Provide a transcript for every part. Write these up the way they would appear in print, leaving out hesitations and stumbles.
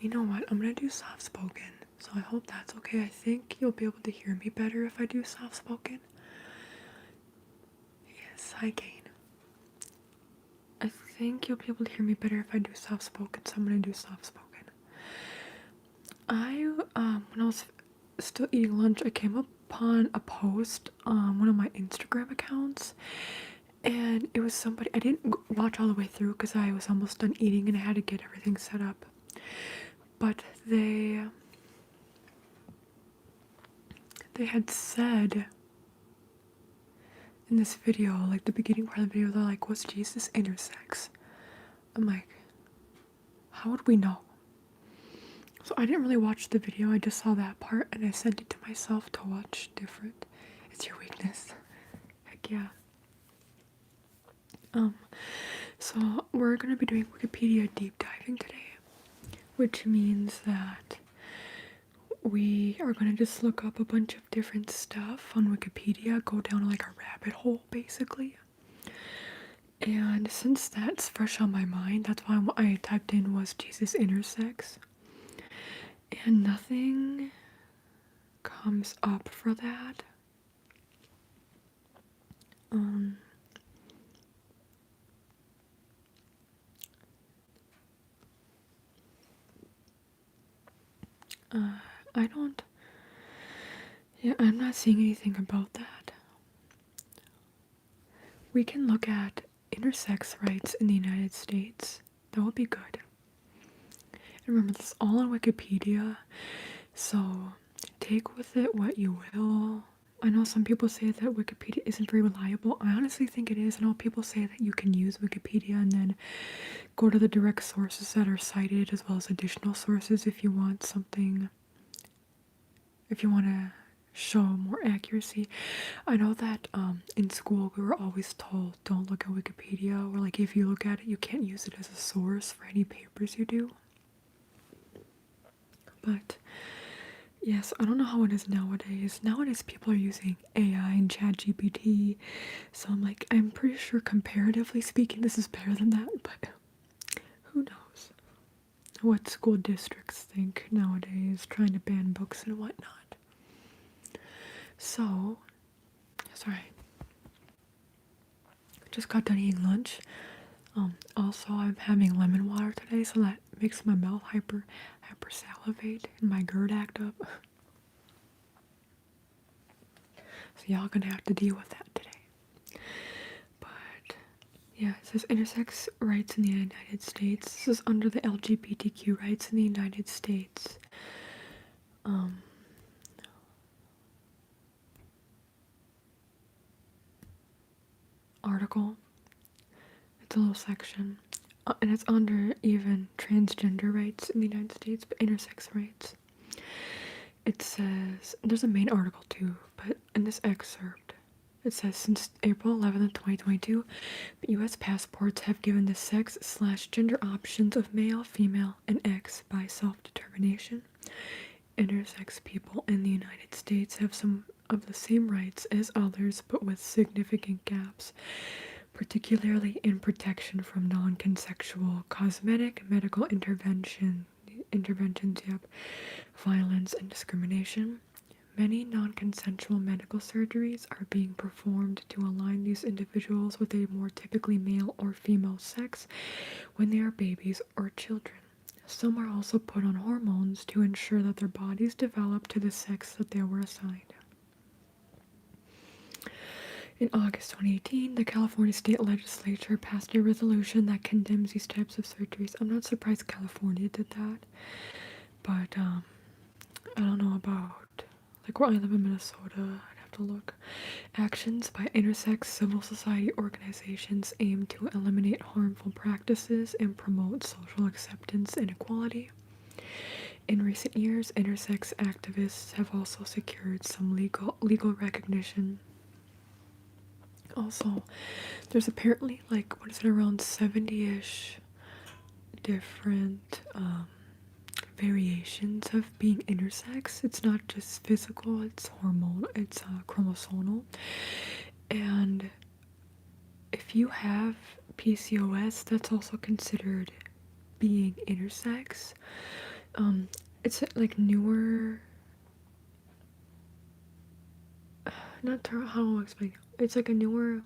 You know what? I'm gonna do soft spoken, so I hope that's okay. I think you'll be able to hear me better if I do soft spoken. Yes, hi, Kane. I think you'll be able to hear me better if I do soft spoken, so I'm gonna do soft spoken. When I was still eating lunch, I came upon a post on one of my Instagram accounts, and it was somebody. I didn't watch all the way through because I was almost done eating and I had to get everything set up. But they had said in this video, like the beginning part of the video, they're like, was Jesus intersex? I'm like, how would we know? So I didn't really watch the video, I just saw that part and I sent it to myself to watch different. It's your weakness. Heck yeah. So we're gonna be doing Wikipedia deep diving today, which means that we are gonna just look up a bunch of different stuff on Wikipedia, go down like a rabbit hole basically. And since that's fresh on my mind, that's why I typed in was Jesus intersex. And nothing comes up for that. I'm not seeing anything about that. We can look at intersex rights in the United States. That would be good. And remember, this is all on Wikipedia, so take with it what you will. I know some people say that Wikipedia isn't very reliable. I honestly think it is. I know people say that you can use Wikipedia and then go to the direct sources that are cited as well as additional sources if you want something, if you want to show more accuracy. I know that in school we were always told don't look at Wikipedia, or like if you look at it you can't use it as a source for any papers you do. But yes, I don't know how it is nowadays. Nowadays people are using AI and ChatGPT, so I'm pretty sure comparatively speaking this is better than that, but who knows what school districts think nowadays, trying to ban books and whatnot. So, sorry, I just got done eating lunch. Also, I'm having lemon water today, so that makes my mouth hyper salivate and my GERD act up. So y'all gonna have to deal with that today. But yeah, it says intersex rights in the United States. This is under the LGBTQ rights in the United States. Article. It's a little section. And it's under even transgender rights in the United States, but intersex rights. It says, there's a main article too, but in this excerpt, it says, since April 11th, 2022, U.S. passports have given the sex/gender options of male, female, and X by self-determination. Intersex people in the United States have some of the same rights as others, but with significant gaps, particularly in protection from non-consensual cosmetic medical interventions, violence and discrimination. Many non-consensual medical surgeries are being performed to align these individuals with a more typically male or female sex when they are babies or children. Some are also put on hormones to ensure that their bodies develop to the sex that they were assigned. In August 2018, the California State Legislature passed a resolution that condemns these types of surgeries. I'm not surprised California did that, but I don't know about, like where I live in Minnesota, I'd have to look. Actions by intersex civil society organizations aim to eliminate harmful practices and promote social acceptance and equality. In recent years, intersex activists have also secured some legal recognition. Also, there's apparently around 70-ish different variations of being intersex. It's not just physical, it's hormonal, it's chromosomal. And if you have PCOS, that's also considered being intersex. it's like newer, not term, how do I explain it? It's like a newer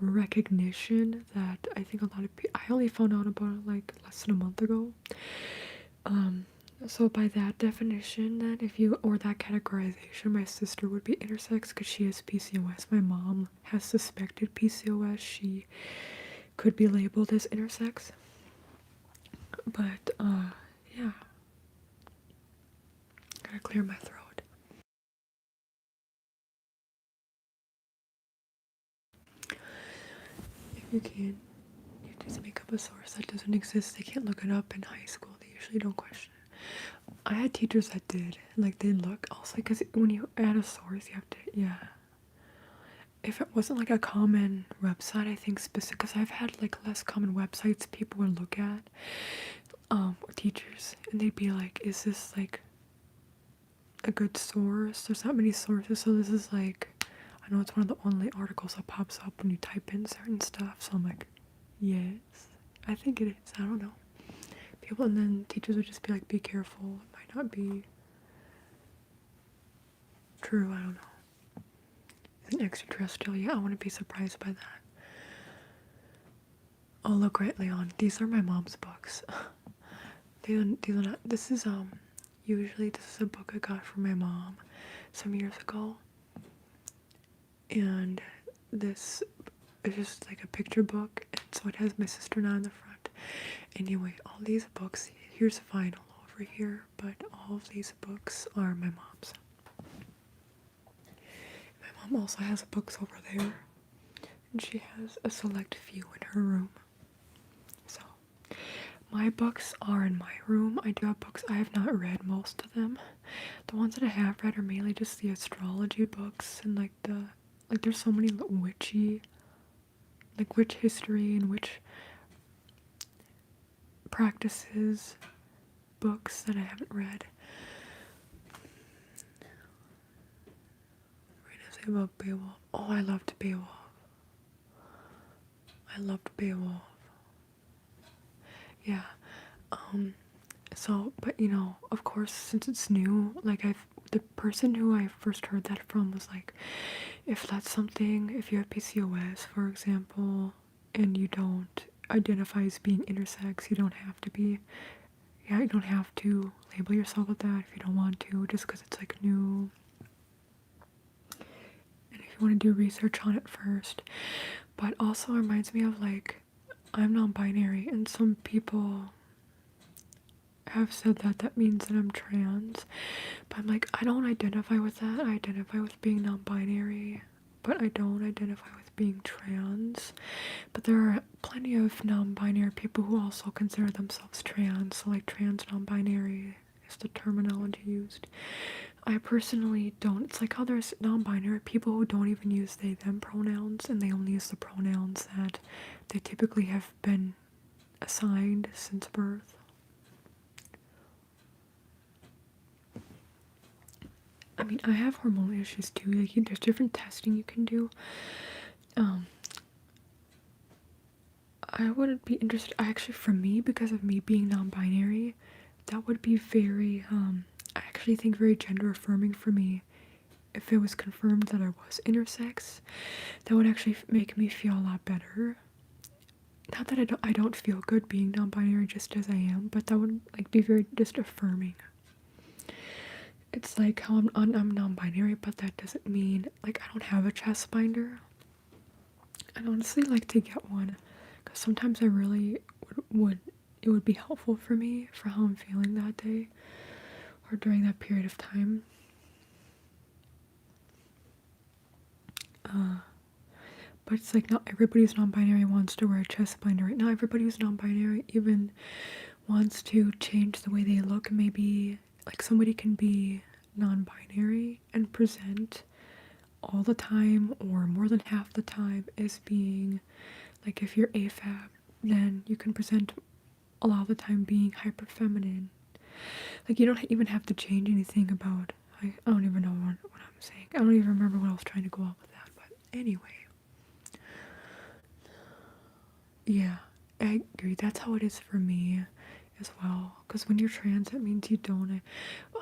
recognition that I think a lot of people, I only found out about it like less than a month ago. So by that definition, then if you, or that categorization, my sister would be intersex because she has PCOS. My mom has suspected PCOS. She could be labeled as intersex. But yeah, gotta clear my throat. If you can, you just make up a source that doesn't exist. They can't look it up in high school. They usually don't question it. I had teachers that did, like they look also, because when you add a source, you have to, yeah. If it wasn't like a common website, I think specific, because I've had like less common websites people would look at, teachers, and they'd be like, is this like a good source? There's not many sources, so this is like, I know it's one of the only articles that pops up when you type in certain stuff, so I'm like, yes, I think it is, I don't know. People, and then teachers would just be like, be careful, it might not be true, I don't know. Is an extraterrestrial? Yeah, I wouldn't be surprised by that. Oh, look, right, Leon, these are my mom's books. These are not, this is, usually this is a book I got from my mom some years ago. And this is just like a picture book, and so it has my sister and I on the front. Anyway, all these books, here's vinyl over here, but all of these books are my mom's. My mom also has books over there, and she has a select few in her room. So, my books are in my room. I do have books. I have not read most of them. The ones that I have read are mainly just the astrology books and like there's so many witchy, like witch history and witch practices books that I haven't read. What did I say about Beowulf? Oh, I loved Beowulf. Yeah. So, but you know, of course, since it's new, like the person who I first heard that from was like, if that's something, if you have PCOS, for example, and you don't identify as being intersex, you don't have to be, yeah, you don't have to label yourself with that if you don't want to, just because it's like new. And if you want to do research on it first. But also reminds me of like, I'm non-binary, and some people have said that means that I'm trans, but I'm like, I don't identify with that. I identify with being non-binary, but I don't identify with being trans. But there are plenty of non-binary people who also consider themselves trans, so like trans non-binary is the terminology used. I personally don't. It's like how there's non-binary people who don't even use they them pronouns, and they only use the pronouns that they typically have been assigned since birth. I mean, I have hormonal issues too. Like, there's different testing you can do. I wouldn't be interested. Actually, for me, because of me being non-binary, that would be very. I actually think very gender affirming for me. If it was confirmed that I was intersex, that would actually make me feel a lot better. Not that I don't feel good being non-binary just as I am, but that would like be very just affirming. It's like how I'm non-binary, but that doesn't mean, like, I don't have a chest binder. I'd honestly like to get one, because sometimes I really it would be helpful for me for how I'm feeling that day, or during that period of time. But it's like not everybody's non-binary wants to wear a chest binder. Right now, everybody who's non-binary even wants to change the way they look. Maybe like somebody can be non-binary and present all the time or more than half the time as being, like, if you're AFAB, then you can present a lot of the time being hyper feminine. Like, you don't even have to change anything about, I don't even know what I'm saying. I don't even remember what I was trying to go out with that, but anyway. Yeah, I agree. That's how it is for me as well, because when you're trans, it means you don't.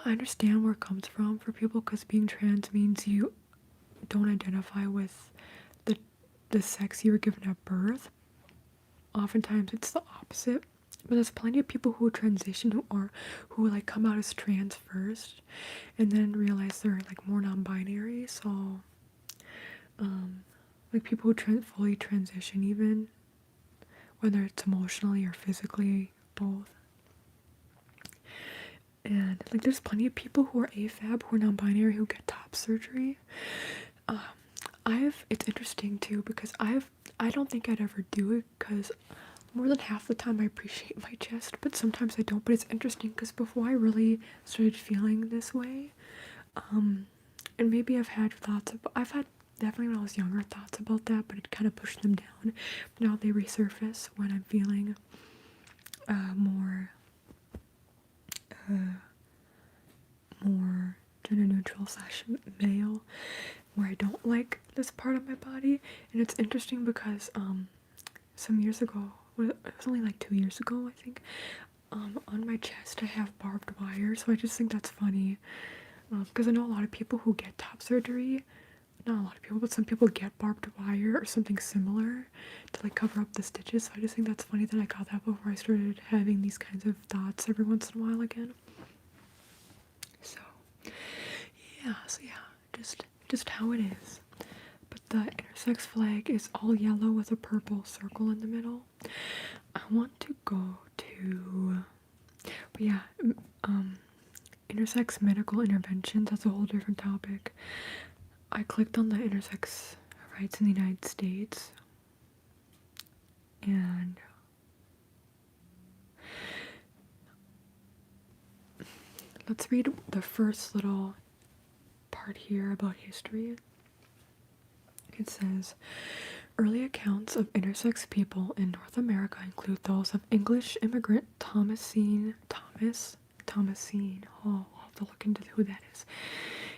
I understand where it comes from for people, because being trans means you don't identify with the sex you were given at birth. Oftentimes, it's the opposite. But there's plenty of people who transition who like come out as trans first, and then realize they're like more non-binary. So, like people who fully transition, even whether it's emotionally or physically, both. And like there's plenty of people who are AFAB, who are non-binary, who get top surgery. It's interesting too, because I don't think I'd ever do it, because more than half the time I appreciate my chest, but sometimes I don't. But it's interesting because before I really started feeling this way, and maybe I've had definitely when I was younger thoughts about that, but it kind of pushed them down. Now they resurface when I'm feeling more gender neutral / male, where I don't like this part of my body. And it's interesting because some years ago, it was only like 2 years ago, I think, on my chest I have barbed wire, so I just think that's funny, because I know a lot of people who get top surgery, not a lot of people, but some people get barbed wire or something similar to like cover up the stitches. So I just think that's funny that I got that before I started having these kinds of thoughts every once in a while again. So yeah, just how it is. But the intersex flag is all yellow with a purple circle in the middle. I want to go to, but yeah, intersex medical interventions. That's a whole different topic. I clicked on the intersex rights in the United States, and let's read the first little part here about history. It says, early accounts of intersex people in North America include those of English immigrant Thomasine. Oh, I'll have to look into who that is.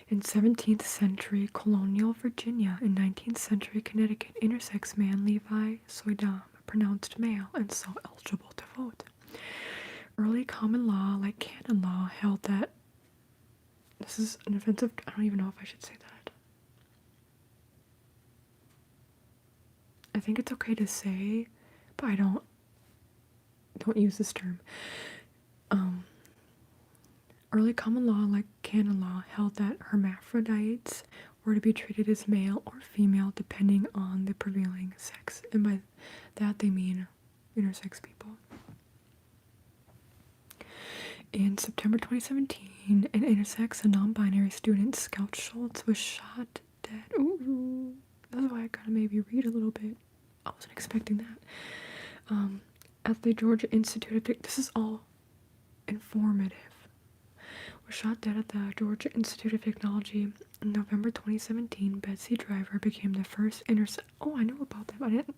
In 17th century colonial Virginia, in 19th century Connecticut, intersex man 𝒕𝒉𝒂𝒏, pronounced male and so eligible to vote. Early common law, like canon law, held that, this is an offensive, I don't even know if I should say that. I think it's okay to say, but I don't use this term. Early common law, like canon law, held that hermaphrodites were to be treated as male or female depending on the prevailing sex. And by that they mean intersex people. In September 2017, an intersex and non-binary student, Scout Schultz, was shot dead. Ooh, that's why I gotta maybe read a little bit. I wasn't expecting that. At the Georgia Institute of this is all informative. Was shot dead at the Georgia Institute of Technology in November 2017. Betsy Driver became the first intersex. Oh, I know about them. I don't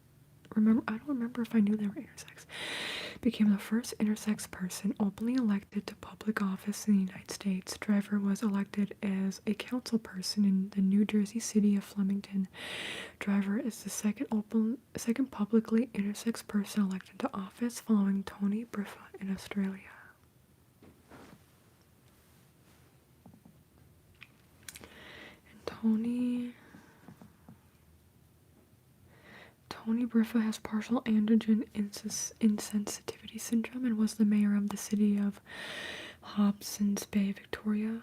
remember if I knew they were intersex. Became the first intersex person openly elected to public office in the United States. Driver was elected as a council person in the New Jersey city of Flemington. Driver is the second publicly intersex person elected to office, following Tony Briffa in Australia. Tony Briffa has partial androgen insensitivity syndrome and was the mayor of the city of Hobsons Bay, Victoria.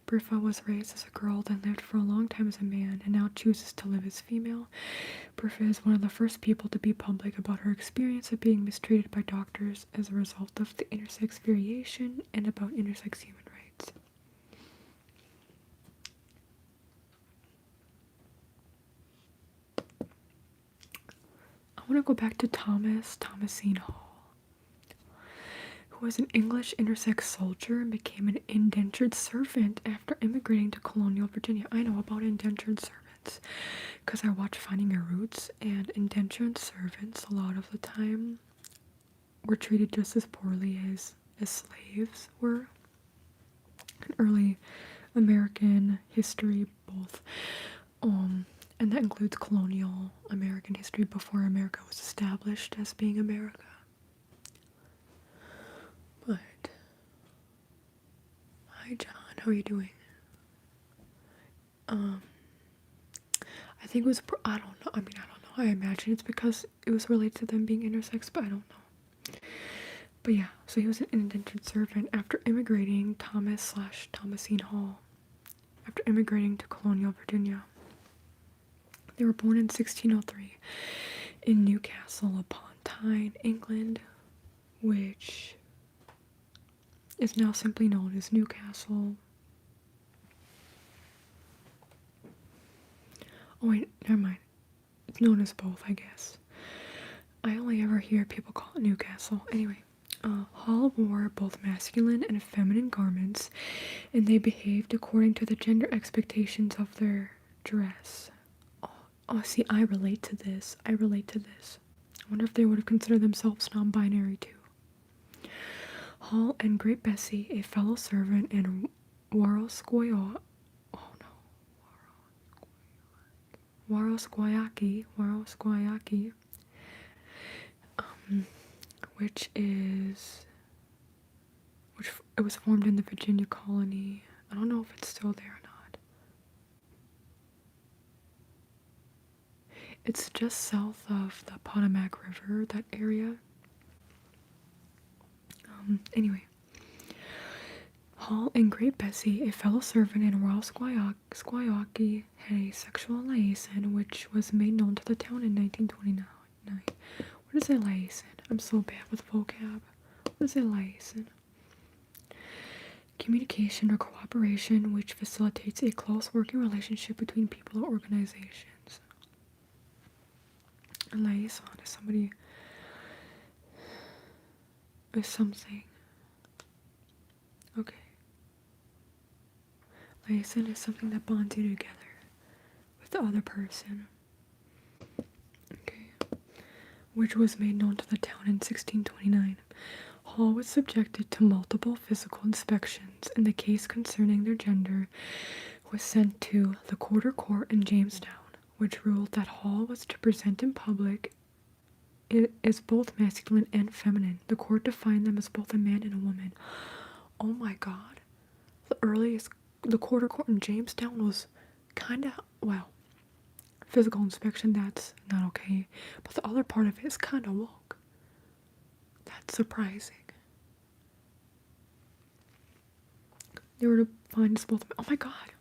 Briffa was raised as a girl, then lived for a long time as a man, and now chooses to live as female. Briffa is one of the first people to be public about her experience of being mistreated by doctors as a result of the intersex variation and about intersex human rights. I want to go back to Thomasine Hall, who was an English intersex soldier and became an indentured servant after immigrating to colonial Virginia. I know about indentured servants because I watch Finding Your Roots, and indentured servants a lot of the time were treated just as poorly as slaves were. In early American history, both and that includes colonial American history before America was established as being America. Hi John, how are you doing? I think it was, I don't know, I mean, I don't know, I imagine it's because it was related to them being intersex, but I don't know. But yeah, so he was an indentured servant after immigrating, Thomasine Hall, after immigrating to colonial Virginia. They were born in 1603 in Newcastle upon Tyne, England, which is now simply known as Newcastle. Oh wait, never mind. It's known as both, I guess. I only ever hear people call it Newcastle. Anyway, Hall wore both masculine and feminine garments, and they behaved according to the gender expectations of their dress. Oh, see, I relate to this. I wonder if they would have considered themselves non-binary too. Hall and Great Bessie, a fellow servant, and 𝒂𝒆𝒄𝒊𝒂𝒏𝒄, which it was formed in the Virginia colony. I don't know if it's still there or not. It's just south of the Potomac River, that area. Anyway, Hall and Great Bessie, a fellow servant in 𝒂𝒆𝒄𝒊𝒂𝒏𝒄, had a sexual liaison which was made known to the town in 1929. What is a liaison? I'm so bad with vocab. What is a liaison? Communication or cooperation which facilitates a close working relationship between people or organizations. A liaison is somebody, is something. Okay. Liaison is something that bonds you together with the other person. Okay. Which was made known to the town in 1629. Hall was subjected to multiple physical inspections, and the case concerning their gender was sent to the Quarter Court in Jamestown, which ruled that Hall was to present in public as both masculine and feminine. The court defined them as both a man and a woman. Oh my god. The Quarter Court in Jamestown was kinda, well, physical inspection, that's not okay, but the other part of it is kinda woke. That's surprising. They were defined as both, oh my god.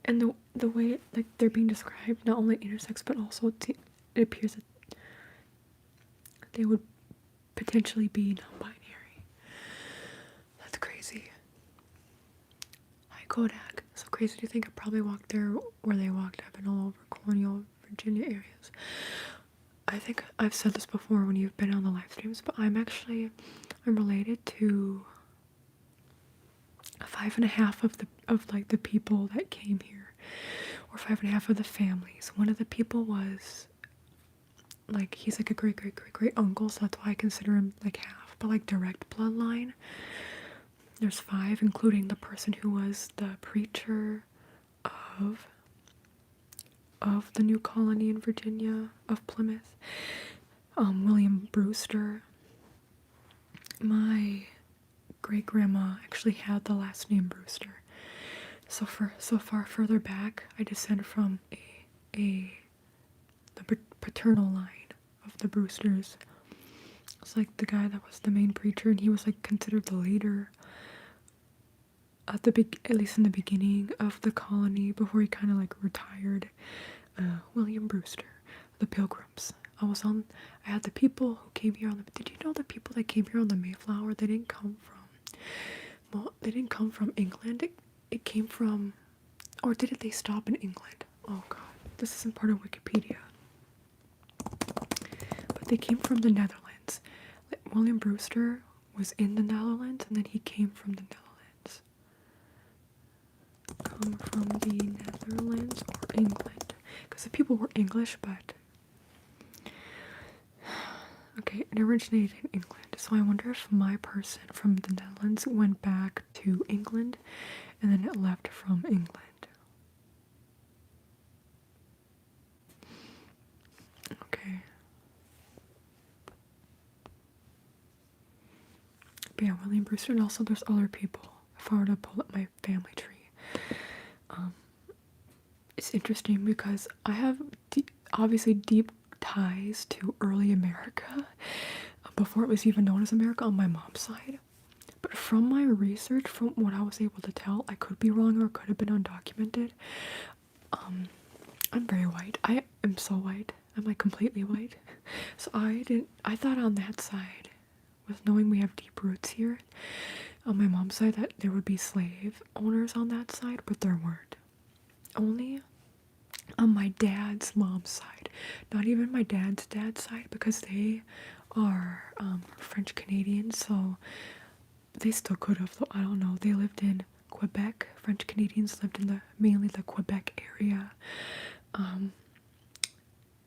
And the way like they're being described, not only intersex but also it appears that they would potentially be non-binary. That's crazy. Hi Kodak. So crazy to think I probably walked there where they walked. I've been all over colonial Virginia areas. I think I've said this before when you've been on the live streams, but I'm related to 5.5 of the people that came here, or 5.5 of the families. One of the people was like, he's like a great uncle, so that's why I consider him like half, but like direct bloodline. There's 5, including the person who was the preacher of the new colony in Virginia, of Plymouth, William Brewster. My great-grandma actually had the last name Brewster. So far further back, I descend from the paternal line of the Brewsters. It's like the guy that was the main preacher, and he was like considered the leader at least in the beginning of the colony, before he kind of like retired. William Brewster, the Pilgrims. I had the people who came here did you know the people that came here on the Mayflower, they didn't come from England. It came from, or did they stop in England? Oh god, this isn't part of Wikipedia. But they came from the Netherlands. William Brewster was in the Netherlands, and then he came from the Netherlands. Come from the Netherlands or England. Because the people were English, but okay, it originated in England. So I wonder if my person from the Netherlands went back to England, and then it left from England. Okay. yeah, William Brewster, and also there's other people. If I were to pull up my family tree, it's interesting because I have obviously deep ties to early America before it was even known as America on my mom's side. But from my research, from what I was able to tell, I could be wrong or it could have been undocumented. I'm very white. I am so white. I'm like completely white. So I thought on that side, with knowing we have deep roots here, on my mom's side, that there would be slave owners on that side, but there weren't. Only on my dad's mom's side. Not even my dad's side, because they are French Canadians, so they still could have, I don't know. They lived in Quebec. French Canadians lived in mainly the Quebec area,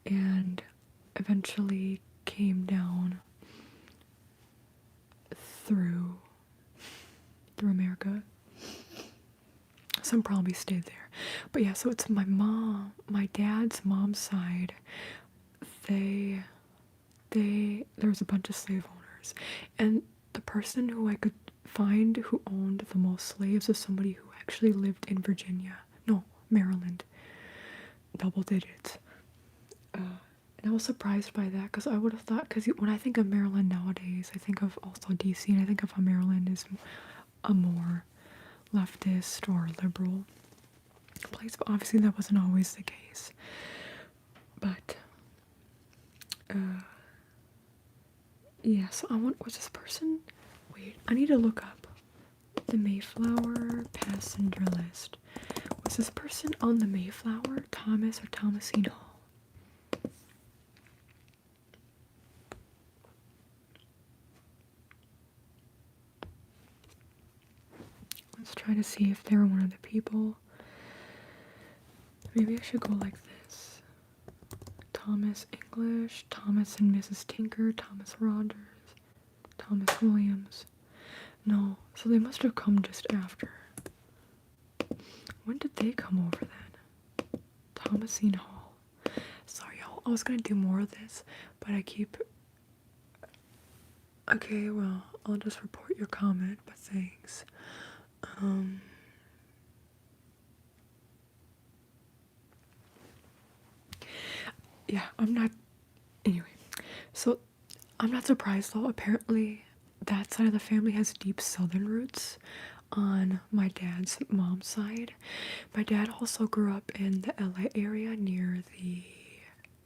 and eventually came down through America. Some probably stayed there. But yeah, so it's my dad's mom's side. There was a bunch of slave owners. And the person who I could find who owned the most slaves is somebody who actually lived in Maryland. Double digits. And I was surprised by that, because I would have thought, because when I think of Maryland nowadays, I think of also DC, and I think of how Maryland is a more leftist or liberal place, but obviously that wasn't always the case. But yeah, so what's this person? Wait, I need to look up the Mayflower passenger list. Was this person on the Mayflower? Thomas or Thomasine Hall? Let's try to see if they're one of the people. Maybe I should go like this. Thomas English, Thomas and Mrs. Tinker, Thomas Rogers, Thomas Williams. No, so they must have come just after. When did they come over then? Thomasine Hall. Sorry, y'all. I was gonna do more of this, but I keep... Okay, well, I'll just report your comment, but thanks. Yeah, anyway, so I'm not surprised though. Apparently that side of the family has deep southern roots on my dad's mom's side. My dad also grew up in the LA area near the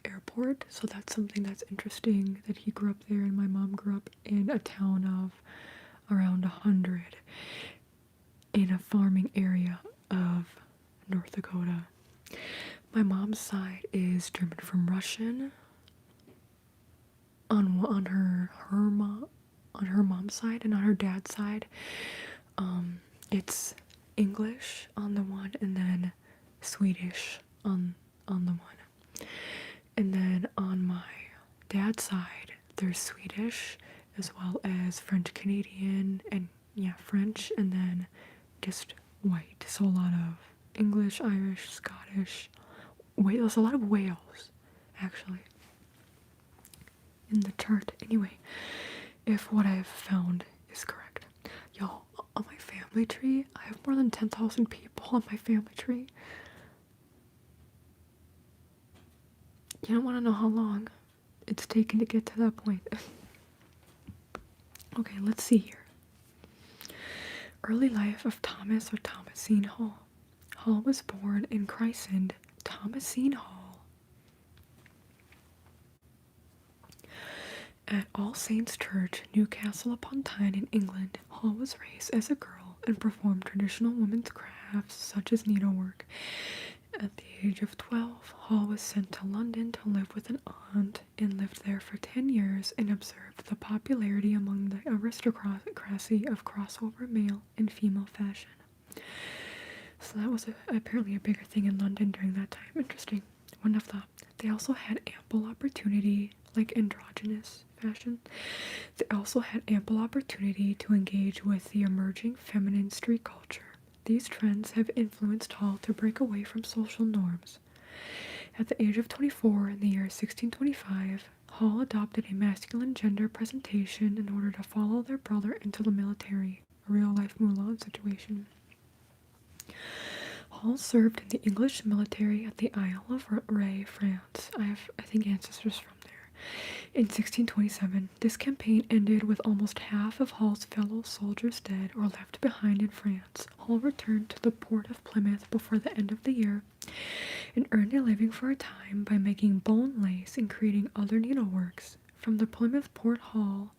airport, so that's something that's interesting, that he grew up there, and my mom grew up in a town of around 100 in a farming area of North Dakota. My mom's side is German from Russian. On her mom's side, and on her dad's side, it's English on the one, and then Swedish on the one. And then on my dad's side, there's Swedish as well as French Canadian, and yeah, French, and then just white. So a lot of English, Irish, Scottish. There's a lot of Wales, actually, in the chart. Anyway, if what I've found is correct. Y'all, on my family tree, I have more than 10,000 people on my family tree. You don't want to know how long it's taken to get to that point. Okay, let's see here. Early life of Thomas or Thomasine Hall. Hall was born in Christend, Thomasine Hall. At All Saints Church, Newcastle upon Tyne in England, Hall was raised as a girl and performed traditional women's crafts such as needlework. At the age of 12, Hall was sent to London to live with an aunt and lived there for 10 years and observed the popularity among the aristocracy of crossover male and female fashion. So that was apparently a bigger thing in London during that time. Interesting. Wouldn't have thought. They also had ample opportunity, like androgynous fashion. They also had ample opportunity to engage with the emerging feminine street culture. These trends have influenced Hall to break away from social norms. At the age of 24, in the year 1625, Hall adopted a masculine gender presentation in order to follow their brother into the military, a real-life Mulan situation. Hall served in the English military at the Isle of Ré, France. I think, ancestors from there. In 1627, this campaign ended with almost half of Hall's fellow soldiers dead or left behind in France. Hall returned to the port of Plymouth before the end of the year and earned a living for a time by making bone lace and creating other needleworks. From the Plymouth port, Hall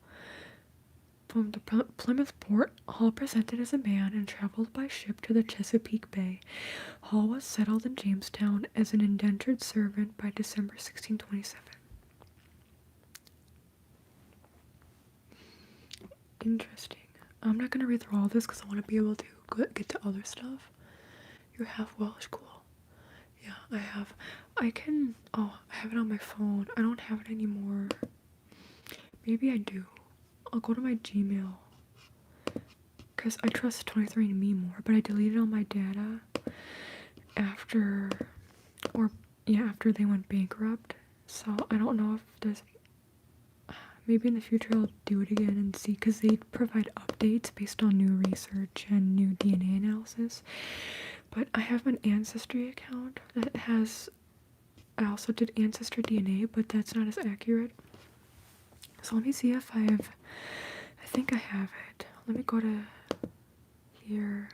presented as a man and traveled by ship to the Chesapeake Bay. Hall was settled in Jamestown as an indentured servant by December 1627. Interesting. I'm not going to read through all this because I want to be able to get to other stuff. You're half Welsh, cool. Yeah, I have it on my phone. I don't have it anymore. Maybe I do. I'll go to my Gmail because I trust 23andMe more, but I deleted all my data after they went bankrupt. So I don't know if there's, maybe in the future I'll do it again and see, because they provide updates based on new research and new DNA analysis. But I have an Ancestry account that has, I also did Ancestry DNA, but that's not as accurate. So let me see if I think I have it. Let me go to here.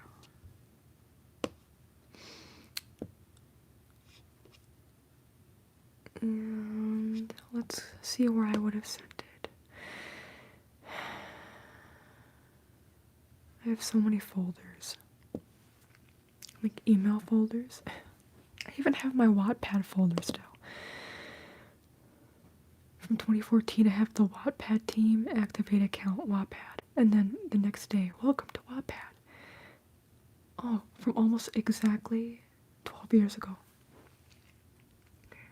And let's see where I would have sent it. I have so many folders. Like email folders. I even have my Wattpad folder still. From 2014, I have the Wattpad team activate account Wattpad. And then the next day, welcome to Wattpad. Oh, from almost exactly 12 years ago. Okay.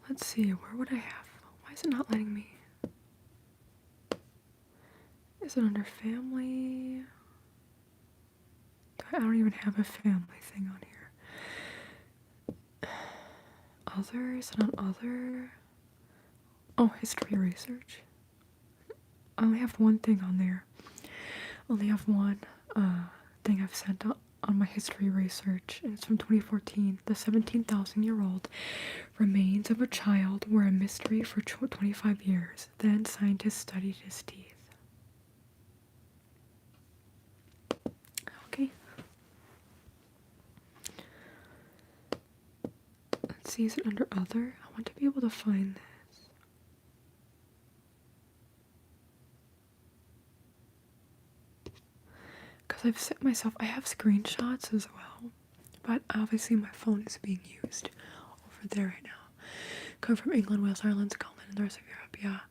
Let's see, where would I have? Why is it not letting me? Is it under family? I don't even have a family thing on here. Other? Is it on other? Oh, history research. I only have one thing on there. I only have one thing I've sent on my history research, and it's from 2014. The 17,000-year-old remains of a child were a mystery for 25 years. Then scientists studied his teeth. Okay. Let's see, is it under other? I want to be able to find this. Because I've set myself, I have screenshots as well, but obviously my phone is being used over there right now. Come from England, Wales, Ireland, Scotland, and the rest of Europe. Yeah,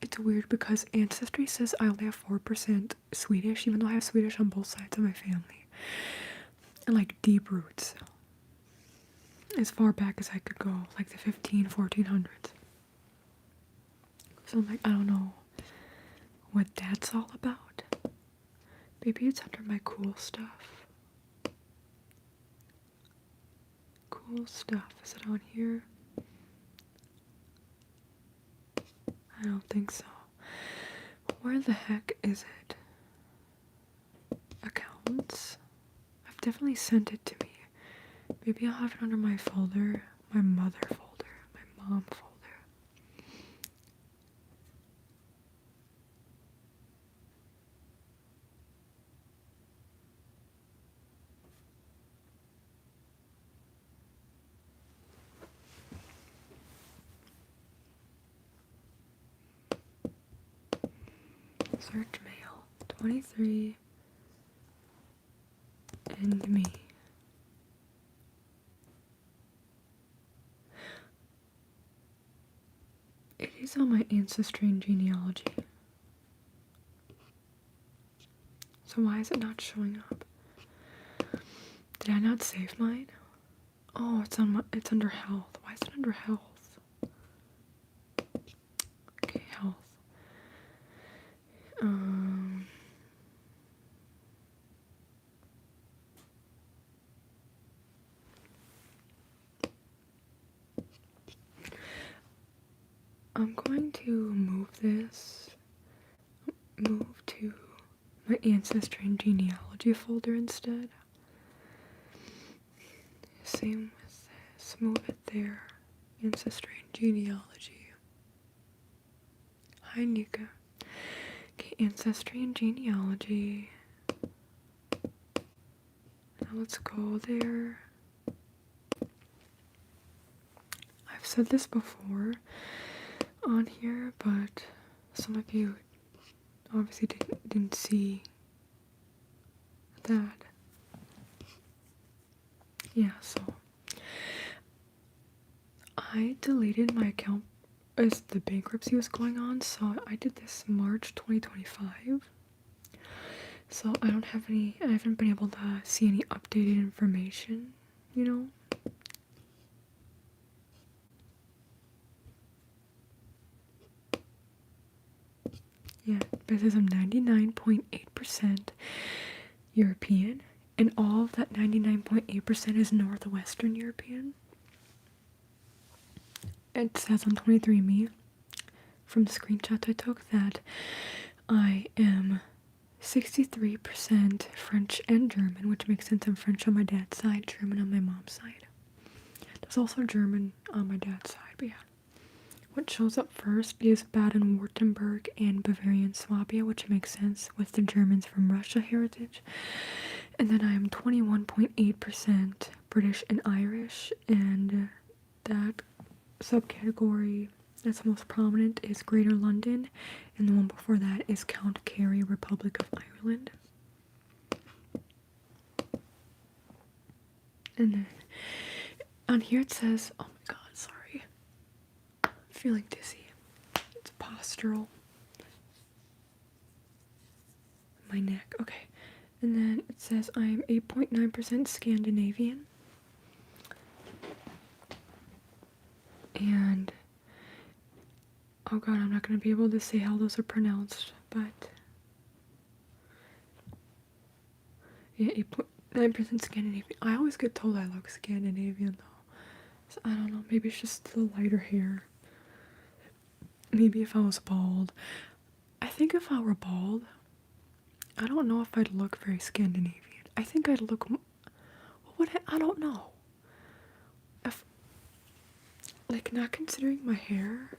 it's weird because Ancestry says I only have 4% Swedish, even though I have Swedish on both sides of my family. And like deep roots. As far back as I could go, like the 1400s. So I'm like, I don't know what that's all about. Maybe it's under my cool stuff. Cool stuff. Is it on here? I don't think so. Where the heck is it? Accounts? I've definitely sent it to me. Maybe I'll have it under my folder. My mother folder. My mom folder. Search mail. 23. And me. It is on my ancestry and genealogy. So why is it not showing up? Did I not save mine? Oh, it's under health. Why is it under health? Okay, health. I'm going to move to my ancestry and genealogy folder instead. Same with this, move it there. Ancestry and genealogy. Hi, Nika. Okay, ancestry and genealogy. Now let's go there. I've said this before on here, but some of you obviously didn't see that. Yeah, so I deleted my account as the bankruptcy was going on, so I did this March 2025. So I haven't been able to see any updated information, you know? Yeah, but it says I'm 99.8% European, and all of that 99.8% is Northwestern European. It says on 23andMe, from the screenshots I took, that I am 63% French and German, which makes sense. I'm French on my dad's side, German on my mom's side. There's also German on my dad's side, but yeah. What shows up first is Baden-Württemberg and Bavarian Swabia, which makes sense with the Germans from Russia heritage. And then I am 21.8% British and Irish, and that subcategory that's most prominent is Greater London, and the one before that is Count Kerry, Republic of Ireland. And then on here it says, oh my god, sorry, I'm feeling dizzy. It's postural. My neck, okay. And then it says I'm 8.9% Scandinavian. And oh god, I'm not going to be able to say how those are pronounced, but yeah, 8.9% Scandinavian. I always get told I look Scandinavian though, so I don't know, maybe it's just the lighter hair. Maybe if I was bald. I think if I were bald, I don't know if I'd look very Scandinavian. I think I'd look, I don't know. If, like, not considering my hair,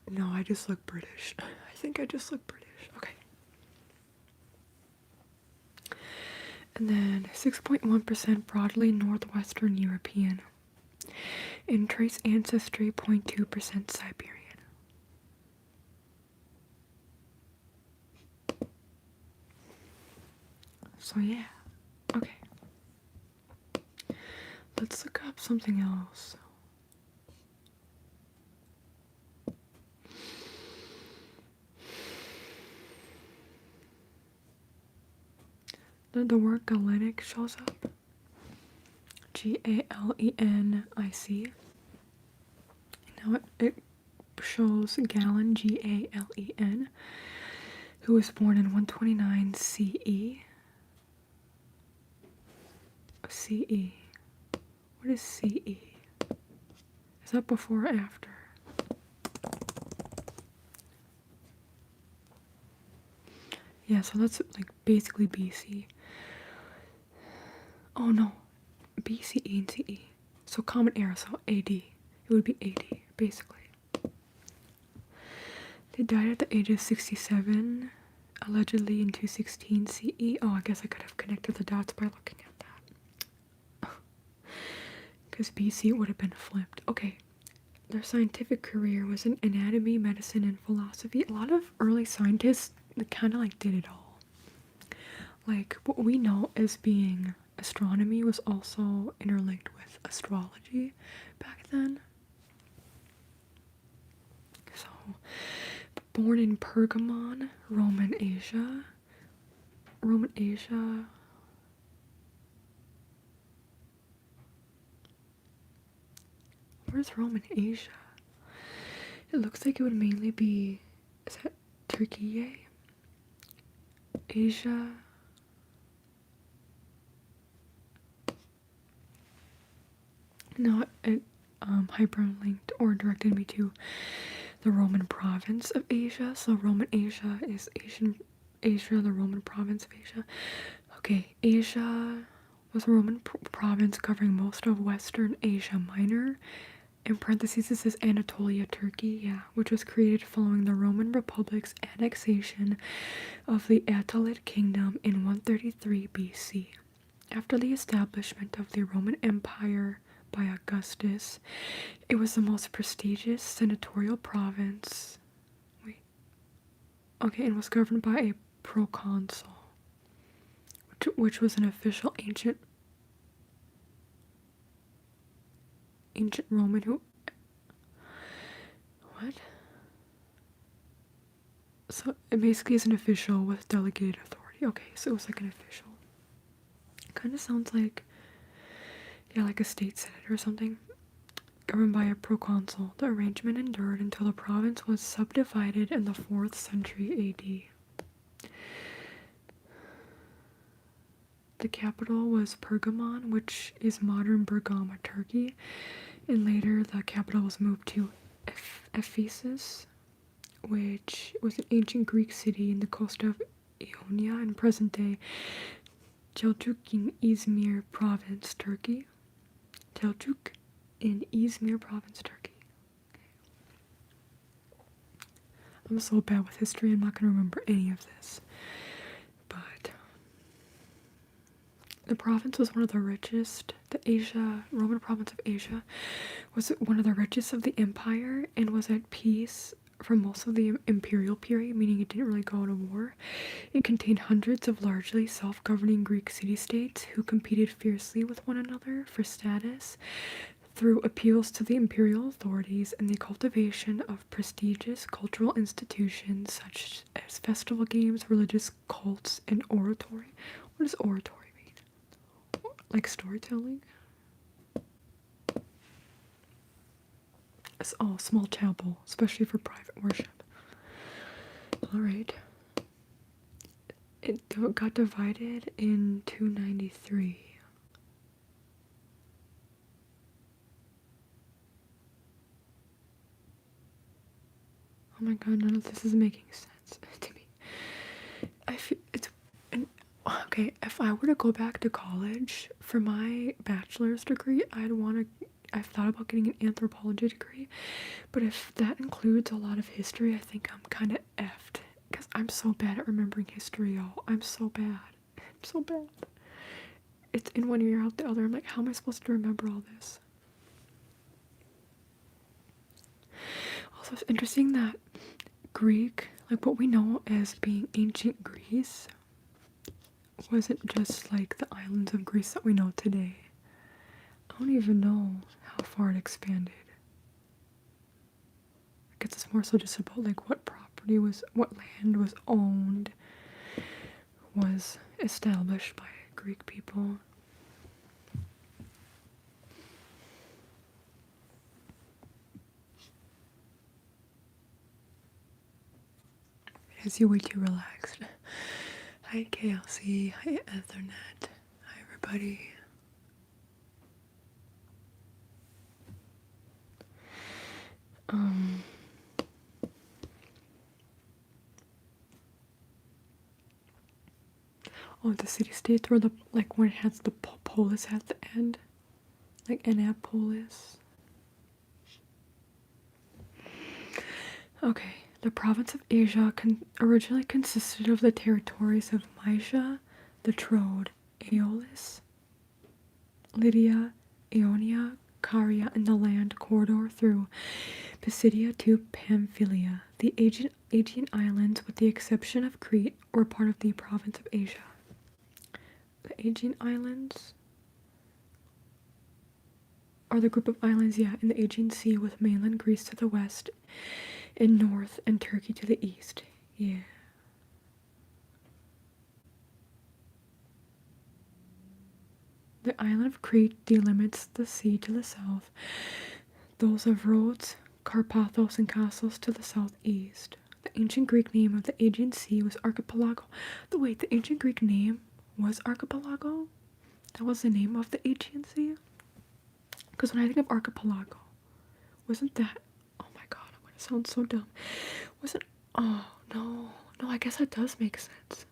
no, I just look British. I think I just look British. Okay. And then 6.1% broadly Northwestern European. In trace ancestry, 0.2% Siberian. So yeah. Okay. Let's look up something else. The word Galenic shows up. G-A-L-E-N-I-C. Now it shows Galen, G-A-L-E-N, who was born in 129 CE. CE. What is CE? Is that before or after? Yeah, so that's like basically BC. Oh no, BCE and CE. So common era, so AD. It would be AD, basically. They died at the age of 67, allegedly in 216 CE. Oh, I guess I could have connected the dots by looking at that. Because BC would have been flipped. Okay. Their scientific career was in anatomy, medicine, and philosophy. A lot of early scientists kind of like did it all. Like, what we know as being astronomy was also interlinked with astrology back then. So, born in Pergamon, Roman Asia. Where's Roman Asia? It looks like it would mainly be, is that Turkey? Asia. No, hyperlinked or directed me to the Roman province of Asia. So Roman Asia is Asia, the Roman province of Asia. Okay, Asia was a Roman province covering most of Western Asia Minor. In parentheses, it says Anatolia, Turkey, yeah, which was created following the Roman Republic's annexation of the Attalid Kingdom in 133 BC. After the establishment of the Roman Empire by Augustus, it was the most prestigious senatorial province. And was governed by a proconsul, which was an official ancient Roman who. What? So it basically is an official with delegated authority. Okay, so it was like an official. Kind of sounds like, yeah, like a state senate or something, governed by a proconsul. The arrangement endured until the province was subdivided in the 4th century AD. The capital was Pergamon, which is modern Bergama, Turkey, and later the capital was moved to Ephesus, which was an ancient Greek city in the coast of Ionia in present-day Seljuk in İzmir province, Turkey. Seljuk in İzmir province, Turkey. I'm so bad with history, I'm not going to remember any of this. But the province was one of the richest. The Roman province of Asia was one of the richest of the empire and was at peace for most of the imperial period, meaning it didn't really go to war. It contained hundreds of largely self-governing Greek city-states who competed fiercely with one another for status through appeals to the imperial authorities and the cultivation of prestigious cultural institutions such as festival games, religious cults, and oratory. What does oratory mean? Like storytelling? Oh, small chapel, especially for private worship. Alright. It got divided in 293. Oh my god, none of this is making sense to me. I feel okay, if I were to go back to college for my bachelor's degree, I've thought about getting an anthropology degree, but if that includes a lot of history, I think I'm kind of effed, because I'm so bad at remembering history, y'all. I'm so bad. I'm so bad. It's in one ear, out the other. I'm like, how am I supposed to remember all this? Also, it's interesting that Greek, like what we know as being ancient Greece, wasn't just like the islands of Greece that we know today. I don't even know how far it expanded. I guess it's more so just about like what land was owned, was established by Greek people. It has you way too relaxed. Hi KLC, hi Ethernet, hi everybody. Oh, the city-states were like when it has the polis at the end, like Annapolis. Okay, the province of Asia originally consisted of the territories of Mysia, the Troad, Aeolis, Lydia, Ionia, Caria, and the land corridor through Pisidia to Pamphylia. The Aegean Islands, with the exception of Crete, were part of the province of Asia. The Aegean Islands are the group of islands, in the Aegean Sea, with mainland Greece to the west and north and Turkey to the east. Yeah. The island of Crete delimits the sea to the south, those of Rhodes, Carpathos, and Kossos to the southeast. The ancient Greek name of the Aegean Sea was Archipelago. The ancient Greek name was Archipelago? That was the name of the Aegean Sea? Because when I think of archipelago, Wasn't that? Oh my god, I'm gonna sound so dumb. Wasn't? Oh no, no. I guess that does make sense.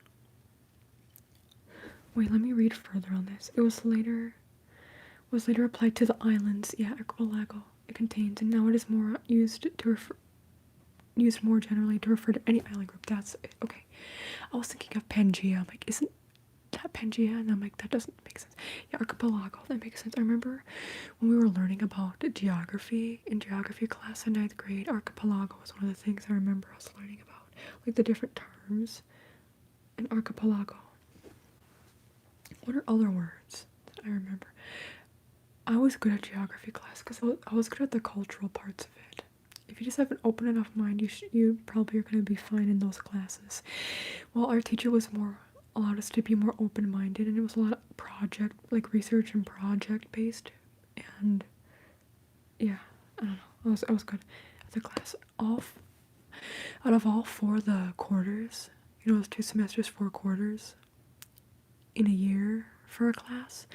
Wait, let me read further on this. It was later applied to the islands. Yeah, archipelago. It contains, and now it is more used more generally to refer to any island group. That's it. Okay. I was thinking of Pangea. I'm like, isn't that Pangea? And I'm like, that doesn't make sense. Yeah, archipelago. That makes sense. I remember when we were learning about geography in geography class in 9th grade, archipelago was one of the things I remember us learning about. Like the different terms in archipelago. What are other words that I remember? I was good at geography class because I was good at the cultural parts of it. If you just have an open enough mind, you probably are going to be fine in those classes. Well, our teacher allowed us to be more open-minded, and it was a lot of project, like research and project based, and yeah, I don't know. I was good at the class. Out of all 4 of the quarters, you know, those 2 semesters, 4 quarters in a year for a class,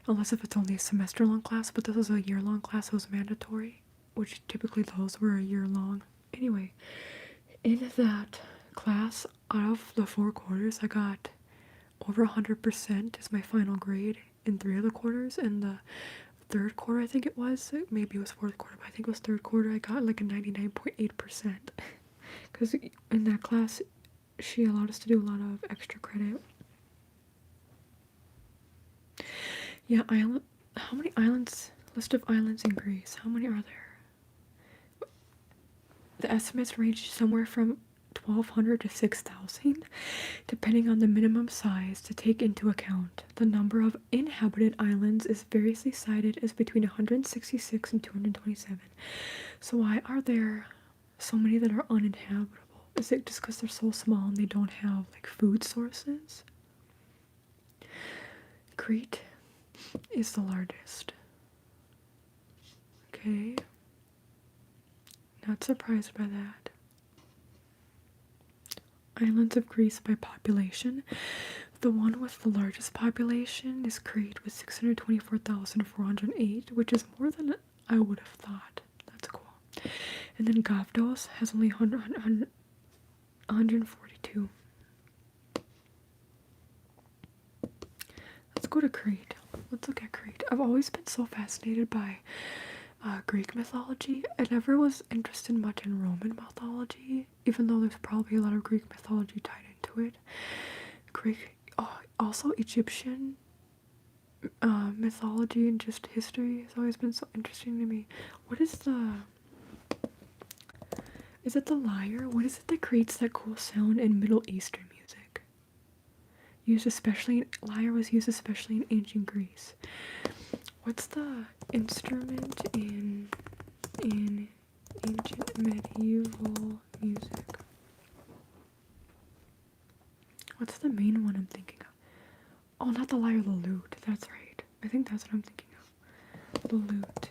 unless if it's only a semester-long class, but this was a year-long class, it was mandatory, which typically those were a year long. Anyway, in that class, out of the 4 quarters, I got over 100% as my final grade in 3 of the quarters. In the 3rd quarter, I think it was, maybe it was 4th quarter, but I think it was 3rd quarter, I got like a 99.8%. Because in that class, she allowed us to do a lot of extra credit. Yeah, how many islands, list of islands in Greece, how many are there? The estimates range somewhere from 1,200 to 6,000, depending on the minimum size to take into account. The number of inhabited islands is variously cited as between 166 and 227. So why are there so many that are uninhabitable? Is it just because they're so small and they don't have like food sources? Crete is the largest. Okay. Not surprised by that. Islands of Greece by population. The one with the largest population is Crete with 624,408, which is more than I would have thought. That's cool. And then Gavdos has only 142. Let's go to Crete. Let's look at Crete. I've always been so fascinated by Greek mythology. I never was interested much in Roman mythology, even though there's probably a lot of Greek mythology tied into it. Also Egyptian mythology and just history has always been so interesting to me. What is is it the lyre? What is it that creates that cool sound in Middle Eastern music? Lyre was used especially in ancient Greece. What's the instrument in ancient medieval music? What's the main one I'm thinking of? Oh, not the lyre, the lute. That's right. I think that's what I'm thinking of. The lute.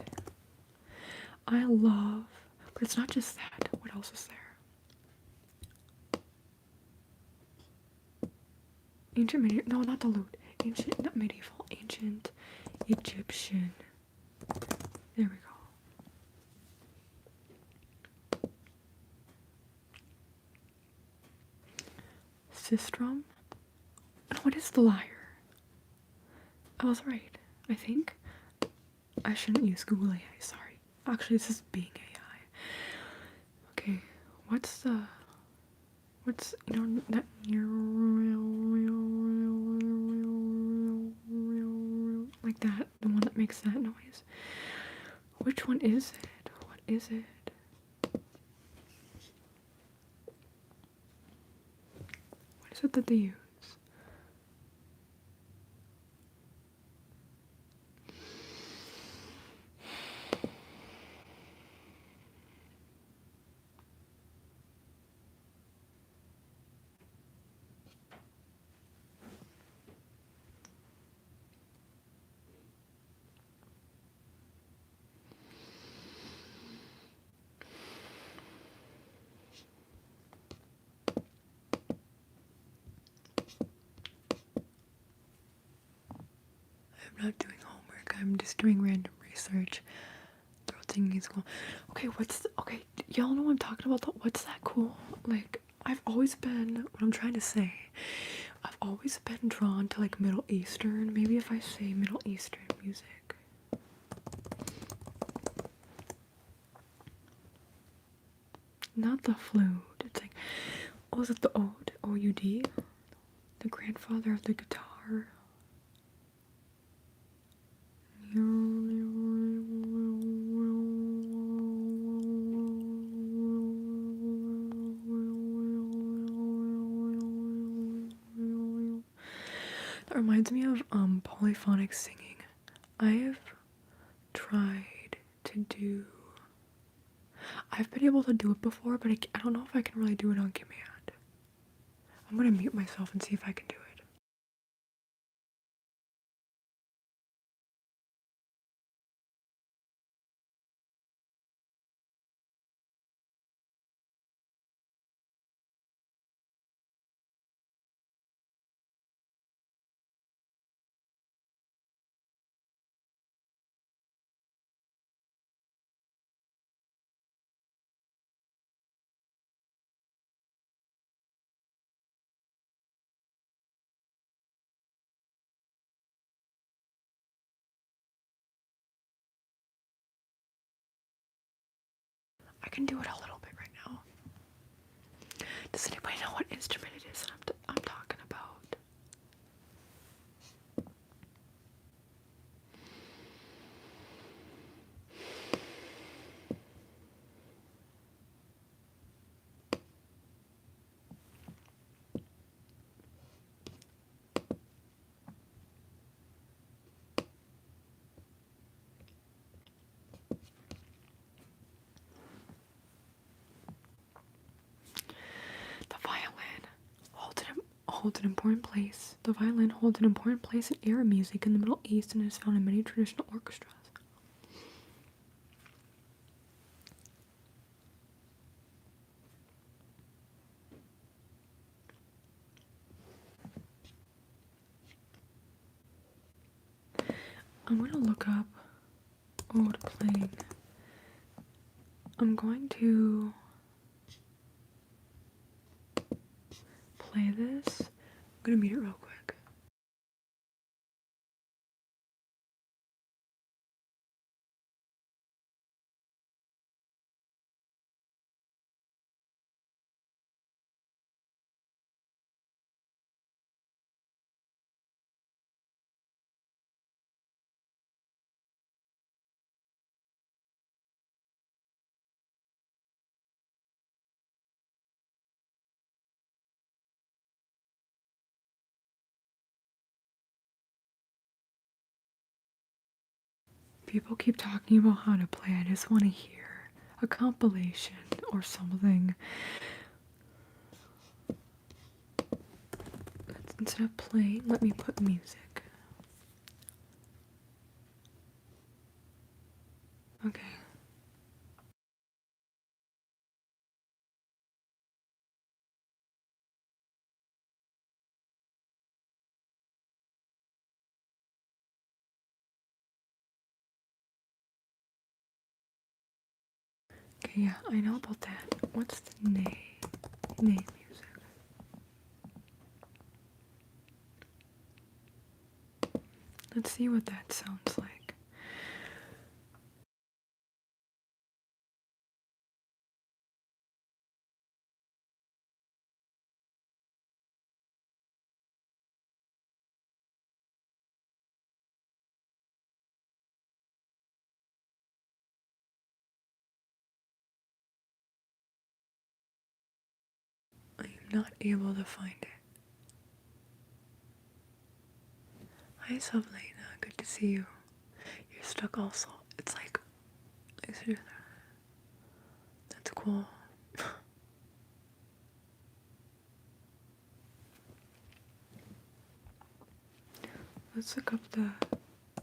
But it's not just that. What else is there? Ancient medieval. No, not the lute. Not medieval. Ancient Egyptian. There we go. Sistrum? What is the lyre? I was right, I think. I shouldn't use Google AI, sorry. Actually, this is being AI. Okay, that like that, the one that makes that noise. Which one is it? What is it? What is it that they use? I'm not doing homework, I'm just doing random research. Throat thingies cool. Okay, okay, y'all know what I'm talking about though? What's that cool? Like, I've always been, what I'm trying to say, I've always been drawn to like Middle Eastern, maybe if I say Middle Eastern music. Not the flute, it's like, oh, is it the Oud? O-U-D? The grandfather of the guitar. That reminds me of polyphonic singing. I've tried to do, I've been able to do it before, but I don't know if I can really do it on command. I'm gonna mute myself and see if I can do it. I can do it a little bit right now. Does anybody know what instrument it is that I'm talking about? The violin holds an important place. The violin holds an important place in Arab music in the Middle East and is found in many traditional orchestras. I'm going to look up oud playing. I'm going to play this. I'm going to mute it real quick. People keep talking about how to play. I just want to hear a compilation or something. Instead of playing, let me put music. Okay. Okay, yeah, I know about that. What's the name music? Let's see what that sounds like. I am not able to find it. Hi, 𝒊𝒏, good to see you. You're stuck also. It's like, that's cool. Let's look up the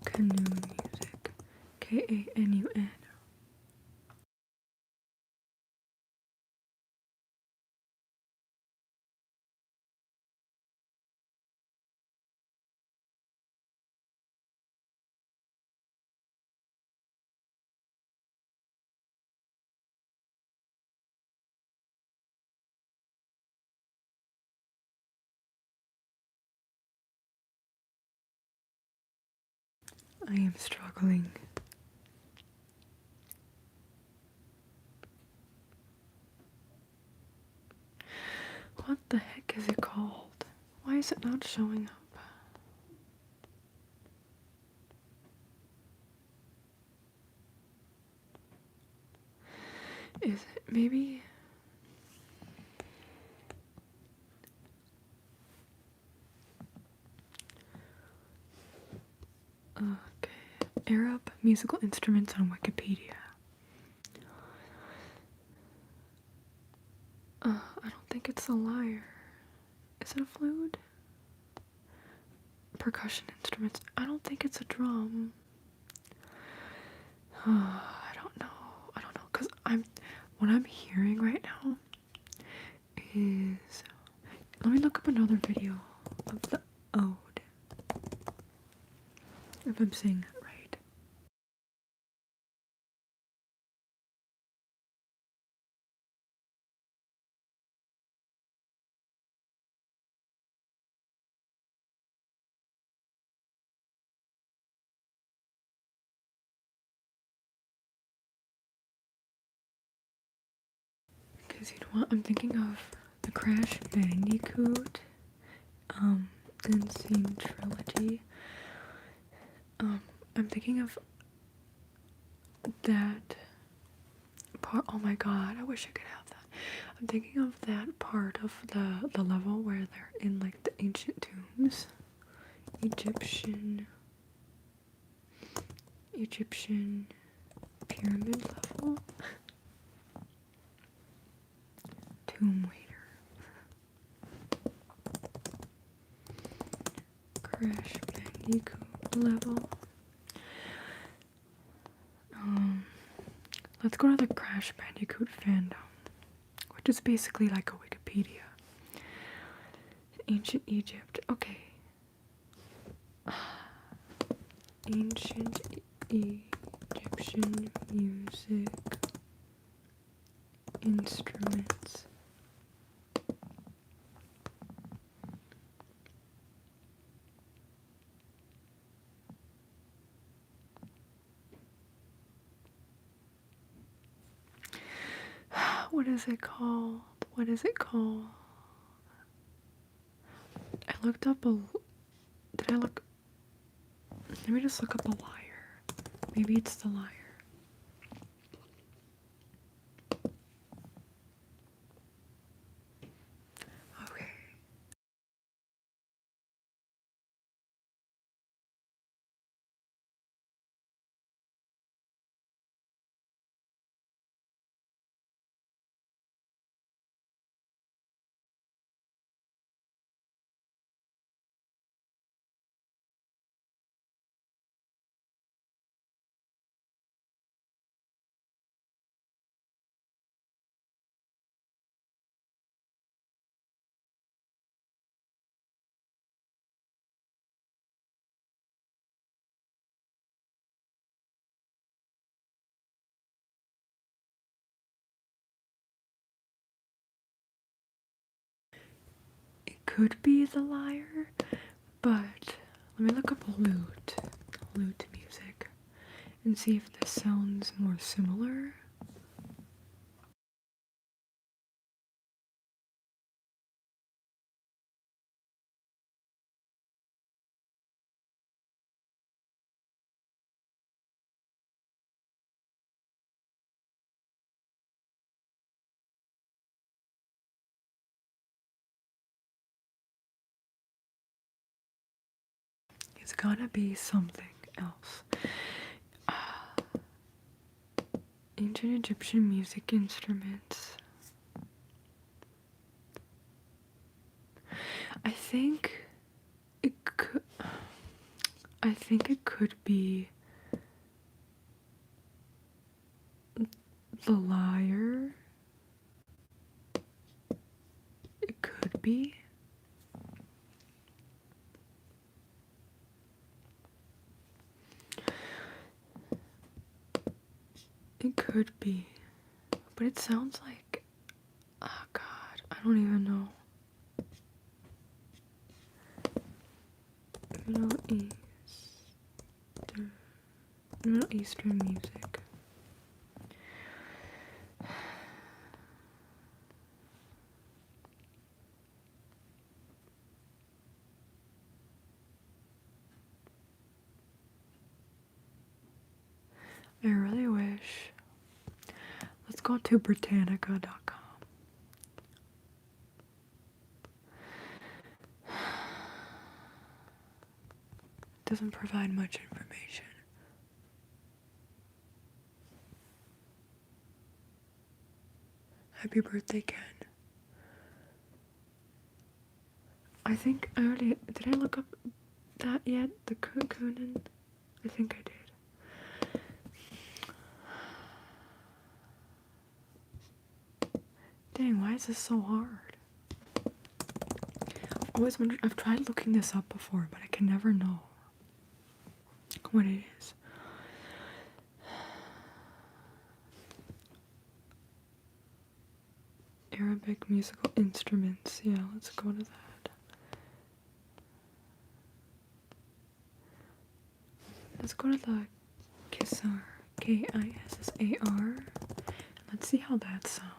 canoe music. K-A-N-U-N. I am struggling. What the heck is it called? Why is it not showing up? Is it maybe? Okay. Arab musical instruments on Wikipedia. I don't think it's a lyre. Is it a flute? Percussion instruments. I don't think it's a drum. I don't know. Cause what I'm hearing right now is, let me look up another video of the ode, if I'm saying that right. Because you know what, I'm thinking of the Crash Bandicoot Insane Trilogy. I'm thinking of that part. Oh my god, I wish I could have that. I'm thinking of that part of the level where they're in like the ancient tombs. Egyptian pyramid level. Tomb Waiter. Crash Bandicoot level. Let's go to the Crash Bandicoot fandom, which is basically like a Wikipedia. Ancient Egypt. Okay. Ancient Egyptian music instruments. What is it called? I looked up did I look? Let me just look up a lyre. Maybe it's the lyre. Okay. It could be the lyre, but let me look up lute music, and see if this sounds more similar. It's gotta be something else. Ancient Egyptian music instruments. I think it could be the lyre. It could be. It could be. But it sounds like, oh god, I don't even know. Middle East. Middle Eastern music. I really wish. Let's go to Britannica.com. Doesn't provide much information. Happy birthday, Ken. I think I already. Did I look up that yet? The 𝒂𝒂𝒏? I think I did. Dang, why is this so hard? I've always wondered. I've tried looking this up before, but I can never know what it is. Arabic musical instruments. Yeah, let's go to that. Let's go to the 𝒂𝒅. 𝒂𝒅. Let's see how that sounds.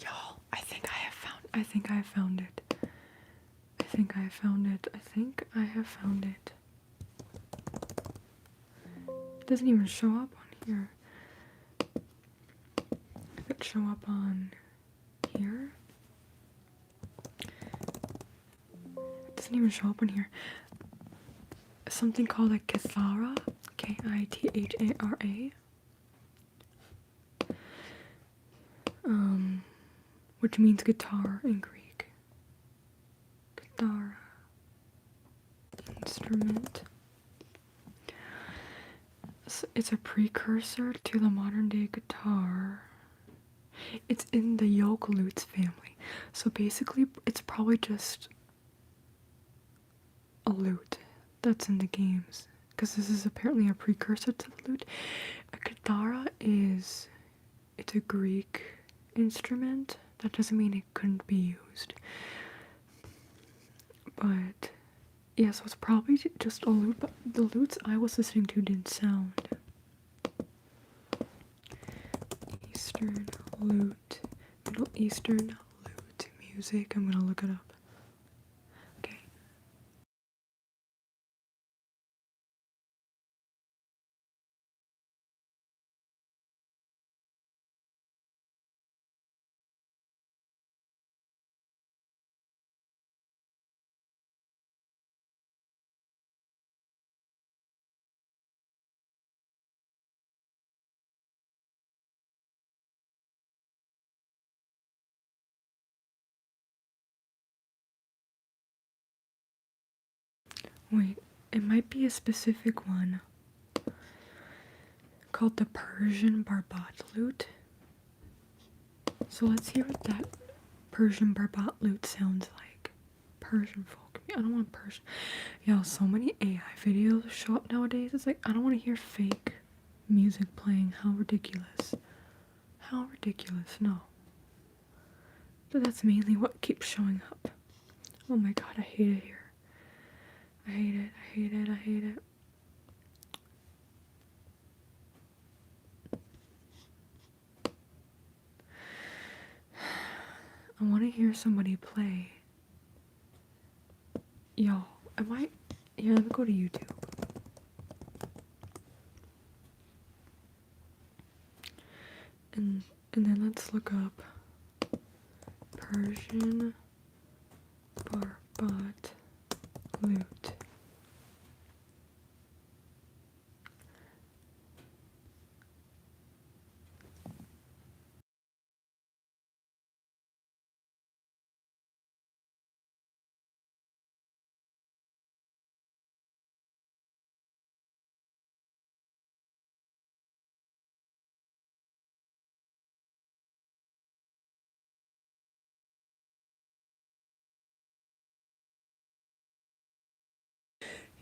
Y'all, I think I have found it. I think I have found it. It doesn't even show up on here. If it show up on here, it doesn't even show up on here. Something called a 𝒂𝒅𝒄𝒂𝒏𝒄, 𝒂𝒂𝒅𝒄𝒂𝒏𝒄, which means guitar in Greek. Guitar instrument. It's a precursor to the modern day guitar. It's in the 𝐤𝒂𝒄𝒄 family. So basically, it's probably just a lute that's in the games. Because this is apparently a precursor to the lute. A 𝒂𝒅𝒄𝒂🬗 it's a Greek instrument. That doesn't mean it couldn't be used. But yeah, so it's probably just a lute, but the lutes I was listening to didn't sound. Eastern lute, Middle Eastern lute music. I'm gonna look it up. Okay. Wait, it might be a specific one called the Persian Barbat lute. So let's hear what that Persian Barbat lute sounds like. Persian folk. I don't want Persian. Yo, so many AI videos show up nowadays. It's like, I don't want to hear fake music playing. How ridiculous. How ridiculous. No. But that's mainly what keeps showing up. Oh my god, I hate it here. I hate it. I hate it. I hate it. I want to hear somebody play. Yo, am I? Here, let me go to YouTube. And then let's look up Persian barbat lute.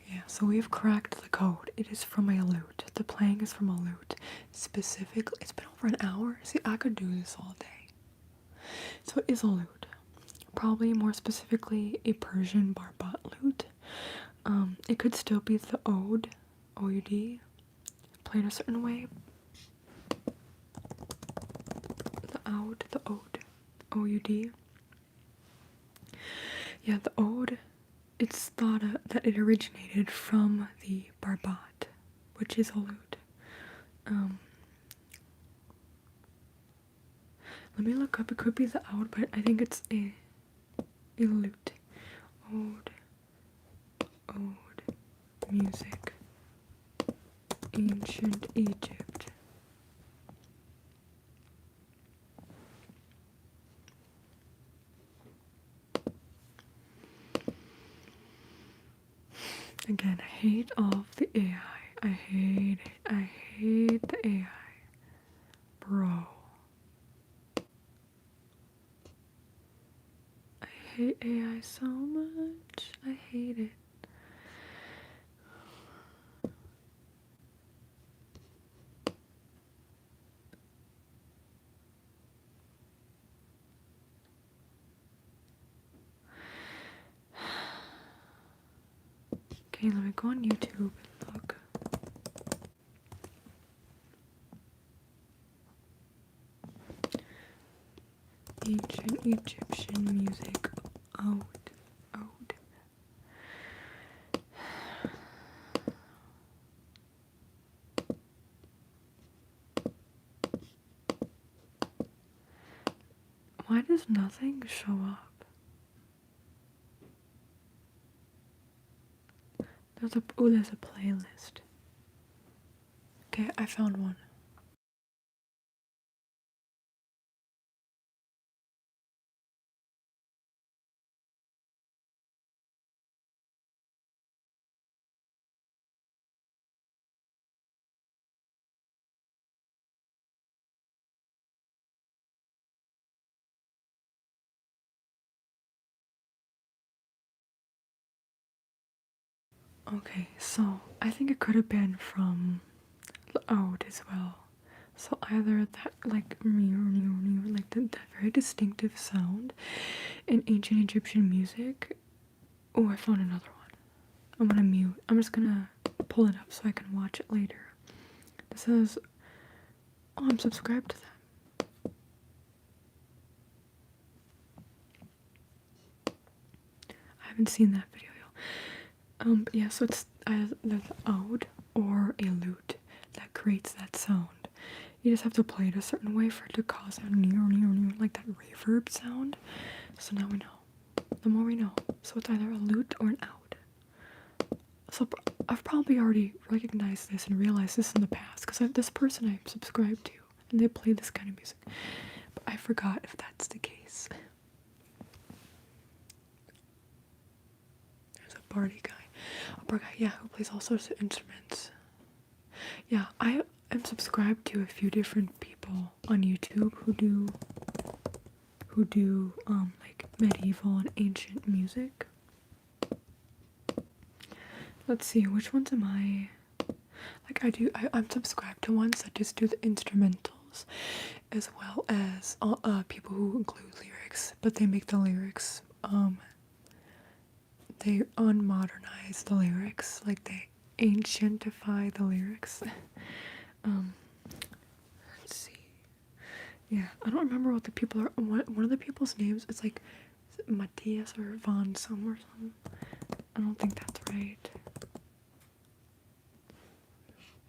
Yeah, so we've cracked the code. It is from a lute. The playing is from a lute. Specifically, it's been over an hour. See, I could do this all day. So it is a lute. Probably more specifically a Persian barbat lute. It could still be the oud, O-U-D, played a certain way. The oud, O-U-D. Yeah, the oud, it's thought that it originated from the barbat, which is a lute. Let me look up, it could be the oud, but I think it's a lute. Oud music, ancient Egypt. Again, I hate all of the AI. I hate it. I hate the AI. Bro. I hate AI so much. I hate it. Okay, let me go on YouTube and look. Ancient Egyptian music. Oud. Why does nothing show up? There's a playlist. Okay, I found one. Okay, so I think it could have been from the oud as well. So either that like that very distinctive sound in ancient Egyptian music. Oh, I found another one. I'm gonna mute. I'm just gonna pull it up so I can watch it later. This says, oh, I'm subscribed to them. I haven't seen that video, yo. Yeah, so it's either the oud or a lute that creates that sound. You just have to play it a certain way for it to cause that like that reverb sound. So now we know. The more we know. So it's either a lute or an oud. So I've probably already recognized this and realized this in the past because this person I'm subscribed to and they play this kind of music. But I forgot if that's the case. There's a bardy guy. A bar guy, yeah, who plays all sorts of instruments. Yeah, I am subscribed to a few different people on YouTube who do like medieval and ancient music. Let's see, which ones am I? Like I'm subscribed to ones that just do the instrumentals as well as people who include lyrics, but they make the lyrics, they unmodernize the lyrics, like they ancientify the lyrics. Let's see. Yeah, I don't remember what the people are. One of the people's names, it's like Matthias or Von some or something. I don't think that's right.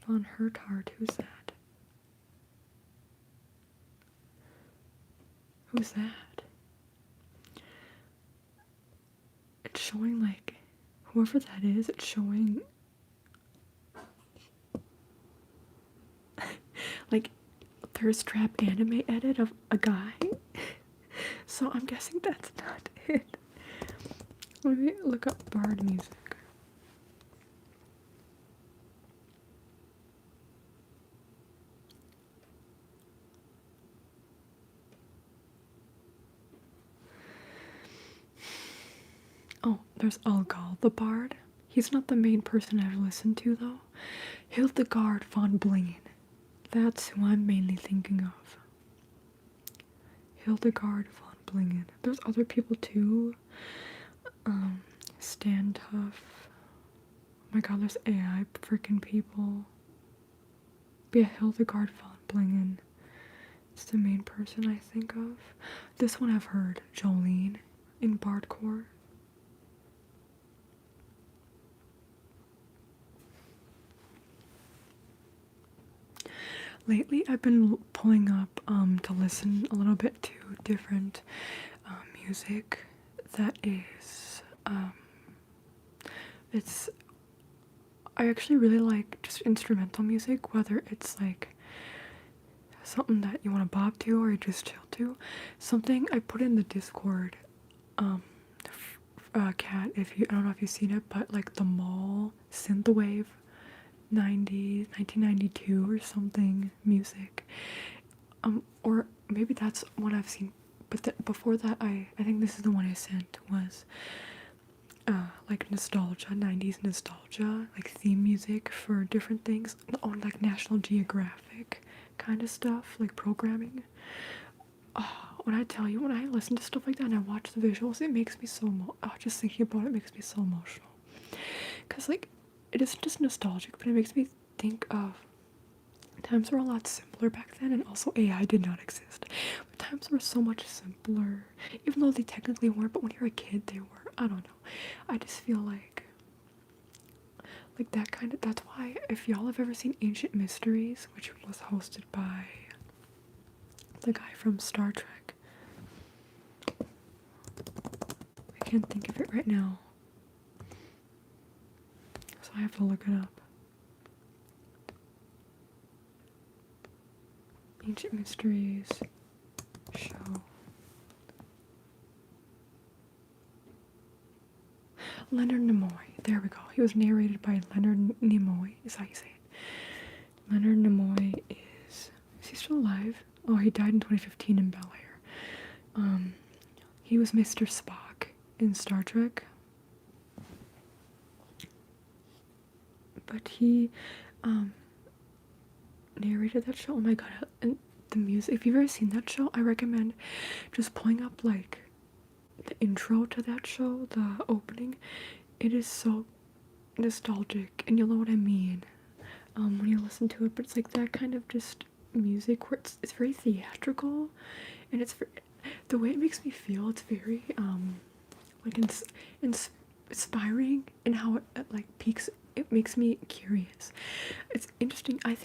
Von Hertard, who's that? Who's that? It's showing like, whoever that is, it's showing like thirst trap anime edit of a guy. So I'm guessing that's not it. Let me look up bard music. Oh, there's Algal the bard. He's not the main person I've listened to though. Hildegard von Blingen. That's who I'm mainly thinking of. Hildegard von Blingen. There's other people too. Stand Tough. Oh my god, there's AI freaking people. But yeah, Hildegard von Blingen. It's the main person I think of. This one I've heard, Jolene in Bardcore. Lately, I've been pulling up to listen a little bit to different music that is I actually really like just instrumental music, whether it's like something that you want to bob to or you just chill to. Something I put in the Discord, Cat, I don't know if you've seen it, but like the mall synthwave 90s, 1992 or something music, or maybe that's one I've seen, but before that I think this is the one I sent, was like nostalgia, 90s nostalgia, like theme music for different things, or like National Geographic kind of stuff, like programming. When I tell you, when I listen to stuff like that and I watch the visuals, it makes me so just thinking about it makes me so emotional, because like it isn't just nostalgic, but it makes me think of times were a lot simpler back then, and also AI did not exist. But times were so much simpler, even though they technically weren't, but when you're a kid, they were. I don't know. I just feel like that kind of, that's why, if y'all have ever seen Ancient Mysteries, which was hosted by the guy from Star Trek. I can't think of it right now. So I have to look it up. Ancient Mysteries show. Leonard Nimoy. There we go. He was narrated by Leonard Nimoy. Is how you say it. Leonard Nimoy is he still alive? Oh, he died in 2015 in Bel Air. He was Mr. Spock in Star Trek. But he narrated that show. Oh my god, and the music, if you've ever seen that show, I recommend just pulling up like the intro to that show, the opening. It is so nostalgic, and you'll know what I mean when you listen to it, but it's like that kind of just music where it's very theatrical, and it's the way it makes me feel, it's very like inspiring, and how it like peaks. It makes me curious. It's interesting. I'm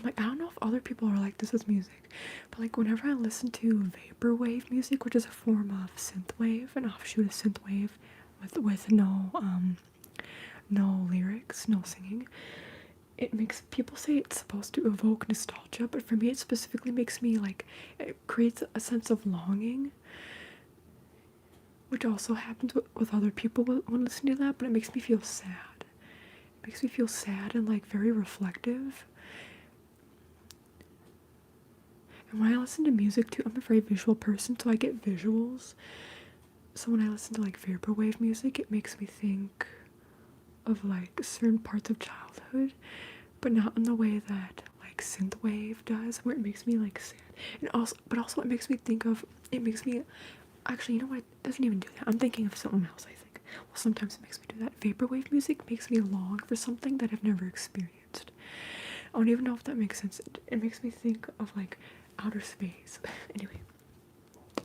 like, I don't know if other people are like this with music, but like whenever I listen to vaporwave music, which is a form of synthwave, an offshoot of synthwave with no lyrics, no singing, it makes people say it's supposed to evoke nostalgia, but for me it specifically makes me like, it creates a sense of longing, which also happens with other people when listening to that, but it makes me feel sad. It makes me feel sad and like very reflective. And when I listen to music too, I'm a very visual person, so I get visuals. So when I listen to like vaporwave music, it makes me think of like certain parts of childhood, but not in the way that like synthwave does, where it makes me like sad. And also it makes me think of, actually, you know what, it doesn't even do that. I'm thinking of something else, I think. Well, sometimes it makes me do that. Vaporwave music makes me long for something that I've never experienced. I don't even know if that makes sense. It makes me think of like outer space. Anyway,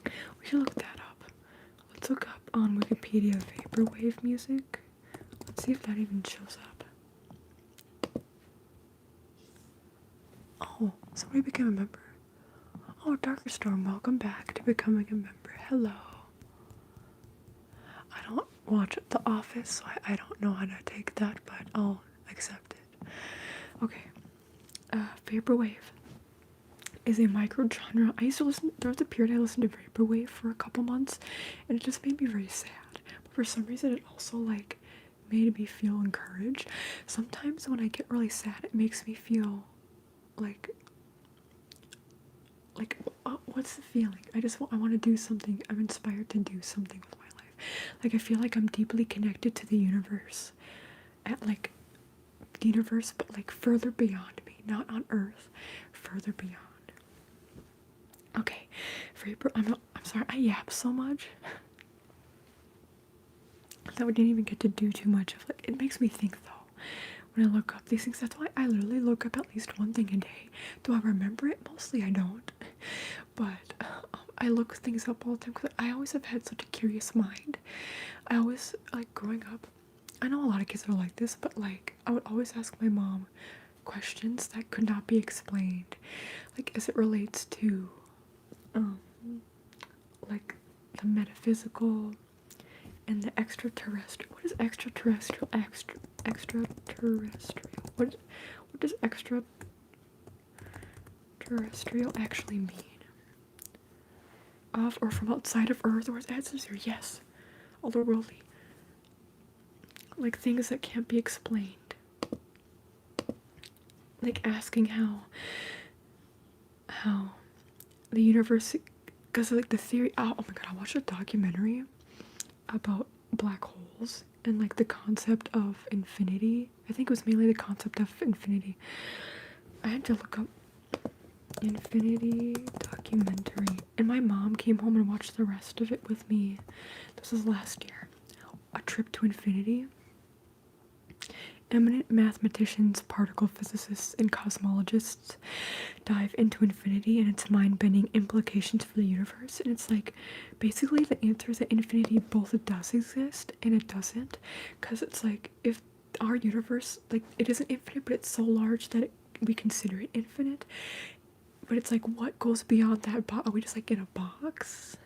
we should look that up. Let's look up on Wikipedia vaporwave music. Let's see if that even shows up. Oh, somebody became a member. Oh, Darker Storm, welcome back to becoming a member. Hello. I don't watch The Office, so I don't know how to take that, but I'll accept it. Okay. Vaporwave is a micro-genre. I used to listen, there was a period I listened to Vaporwave for a couple months, and it just made me very sad. But for some reason, it also, like, made me feel encouraged. Sometimes when I get really sad, it makes me feel like what's the feeling? I want to do something. I'm inspired to do something with my life. Like, I feel like I'm deeply connected to the universe. At, like, the universe, but, like, further beyond me. Not on Earth. Further beyond. Okay. I'm sorry, I yap so much. That we didn't even get to do too much of, like, it makes me think, though. When I look up these things, that's why I literally look up at least one thing a day. Do I remember it? Mostly I don't. But I look things up all the time because I always have had such a curious mind. I always, like, growing up, I know a lot of kids are like this, but, like, I would always ask my mom questions that could not be explained. Like, as it relates to, like, the metaphysical and the extraterrestrial. What is extraterrestrial? Extraterrestrial. What does extraterrestrial actually mean? Of or from outside of Earth, or is answers here? Yes. Otherworldly. Like things that can't be explained. Like asking how the universe, because like the theory. Oh my god! I watched a documentary about black holes and like the concept of infinity. I think it was mainly the concept of infinity. I had to look up infinity documentary, and my mom came home and watched the rest of it with me. This was last year. A Trip to Infinity. Eminent mathematicians, particle physicists, and cosmologists dive into infinity and its mind-bending implications for the universe. And it's like, basically the answer is that infinity both does exist and it doesn't. Because it's like, if our universe, like, it isn't infinite, but it's so large that we consider it infinite. But it's like, what goes beyond that box? Are we just like in a box?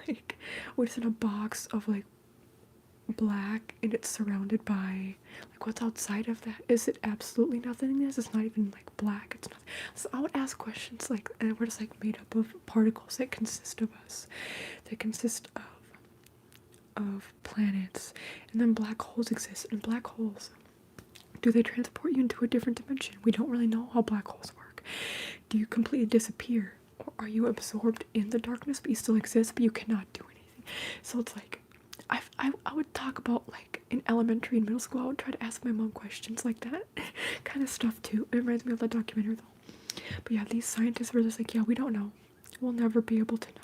Like, we're just in a box of like black, and it's surrounded by like, what's outside of that? Is it absolutely nothingness? It's not even like black, it's nothing. So I would ask questions like, and we're just like made up of particles that consist of us, that consist of planets, and then black holes exist. And black holes, do they transport you into a different dimension? We don't really know how black holes work. Do you completely disappear, or are you absorbed in the darkness but you still exist but you cannot do anything? So it's like, I would talk about, like, in elementary and middle school, I would try to ask my mom questions like that kind of stuff too. It reminds me of that documentary though. But yeah, these scientists were just like, yeah, we don't know. We'll never be able to know.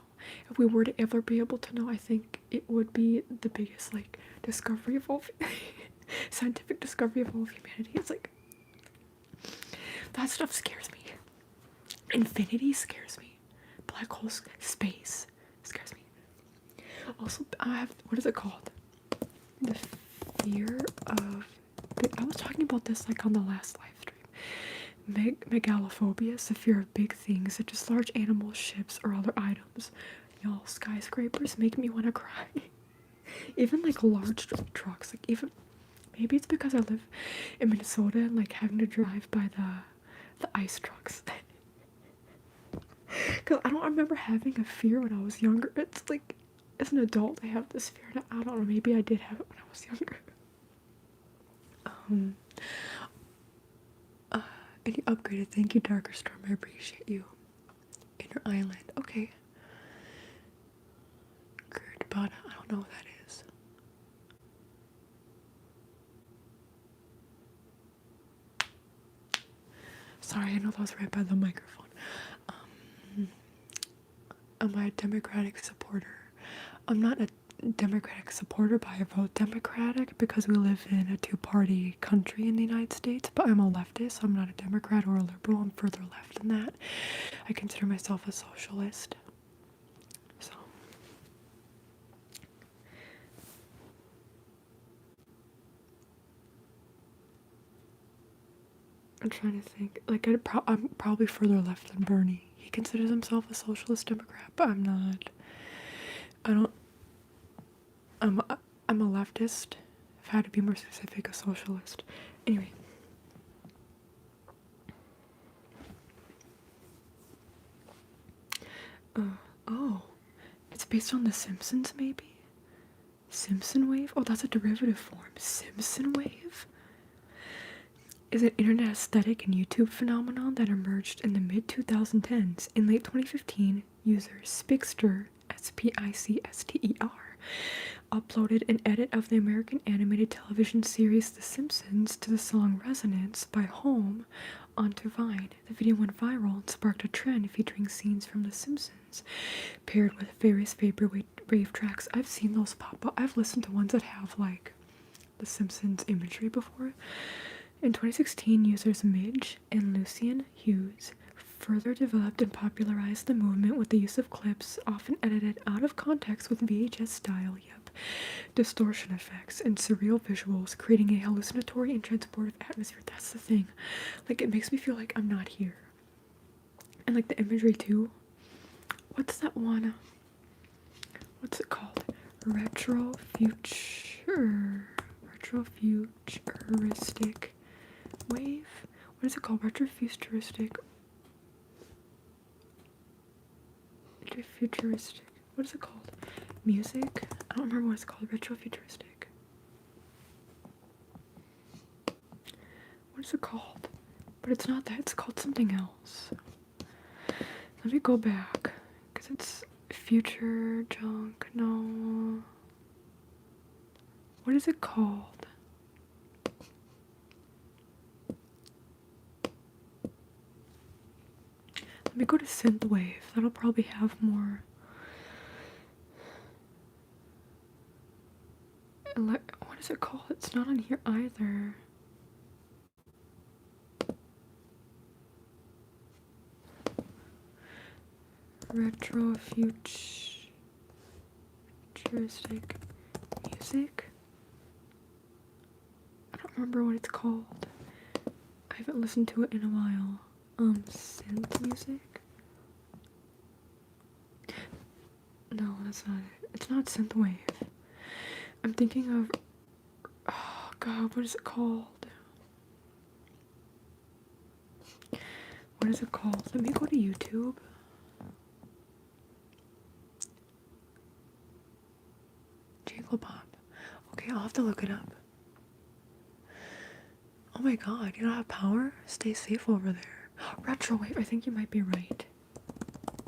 If we were to ever be able to know, I think it would be the biggest, like, discovery of all scientific discovery of all of humanity. It's like, that stuff scares me. Infinity scares me. Black holes, space scares me. Also, I have, what is it called? The fear of, I was talking about this like on the last live stream. Megalophobia is the fear of big things such as large animals, ships, or other items. Y'all, skyscrapers make me want to cry. Even like large trucks, like even, maybe it's because I live in Minnesota and like having to drive by the ice trucks. Because I don't remember having a fear when I was younger. It's like, as an adult, I have this fear. I don't know, maybe I did have it when I was younger. And you upgraded. Thank you, Darker Storm. I appreciate you. Inner Island. Okay. Gurdbada. I don't know what that is. Sorry, I know that was right by the microphone. Am I a Democratic supporter? I'm not a Democratic supporter, but I vote Democratic because we live in a two-party country in the United States, but I'm a leftist, so I'm not a Democrat or a liberal. I'm further left than that. I consider myself a socialist. So. I'm trying to think. Like, I'm probably further left than Bernie. He considers himself a socialist Democrat, but I'm not. I don't. I'm a leftist. If I had to be more specific, a socialist. Anyway. Oh. It's based on The Simpsons, maybe? Simpson wave? Oh, that's a derivative form. Simpson wave? Is an internet aesthetic and YouTube phenomenon that emerged in the mid-2010s. In late 2015, user Spixter, 𝒓𝒆𝒄𝒊𝒆𝒅, uploaded an edit of the American animated television series The Simpsons to the song Resonance by Home onto Vine. The video went viral and sparked a trend featuring scenes from The Simpsons, paired with various vaporwave tracks. I've seen those pop up. I've listened to ones that have, like, The Simpsons imagery before. In 2016, users Midge and Lucian Hughes further developed and popularized the movement with the use of clips, often edited out of context with VHS style, distortion effects, and surreal visuals, creating a hallucinatory and transportive atmosphere. That's the thing. Like, it makes me feel like I'm not here. And, like, the imagery, too. What's that one? What's it called? Retrofuturistic wave? What is it called? Retrofuturistic. What is it called? Music? I don't remember what it's called. Retrofuturistic. What is it called? But it's not that. It's called something else. Let me go back. Because it's future junk. No. What is it called? Let me go to synthwave. That'll probably have more. What is it called? It's not on here either. Retrofuturistic music. I don't remember what it's called. I haven't listened to it in a while. Synth music? No, that's not it. It's not synthwave. I'm thinking of, oh god, what is it called? What is it called? Let me go to YouTube. Jingle Pop. Okay, I'll have to look it up. Oh my god, you don't have power? Stay safe over there. Retrowave, I think you might be right.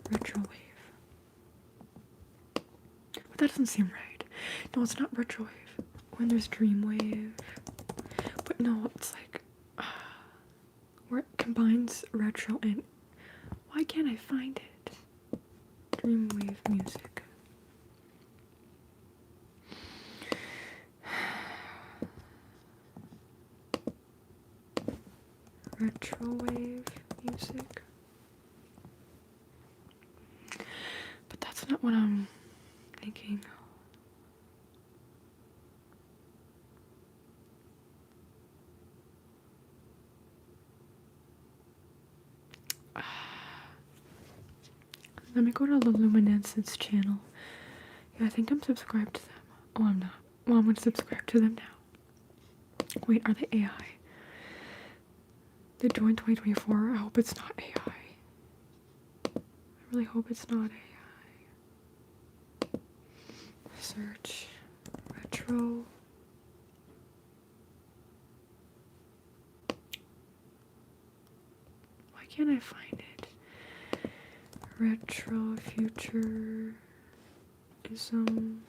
Retrowave. But that doesn't seem right. No, it's not retrowave. When there's dreamwave. But no, it's like where it combines retro and why can't I find it? Dreamwave music. Retrowave music. But that's not what I'm thinking. Let me go to the Luminescence channel. Yeah, I think I'm subscribed to them. Oh, I'm not. Well, I'm going to subscribe to them now. Wait, are they AI? They joined 2024. I hope it's not AI. I really hope it's not AI. Search. Retro. Why can't I find it? Retro futurism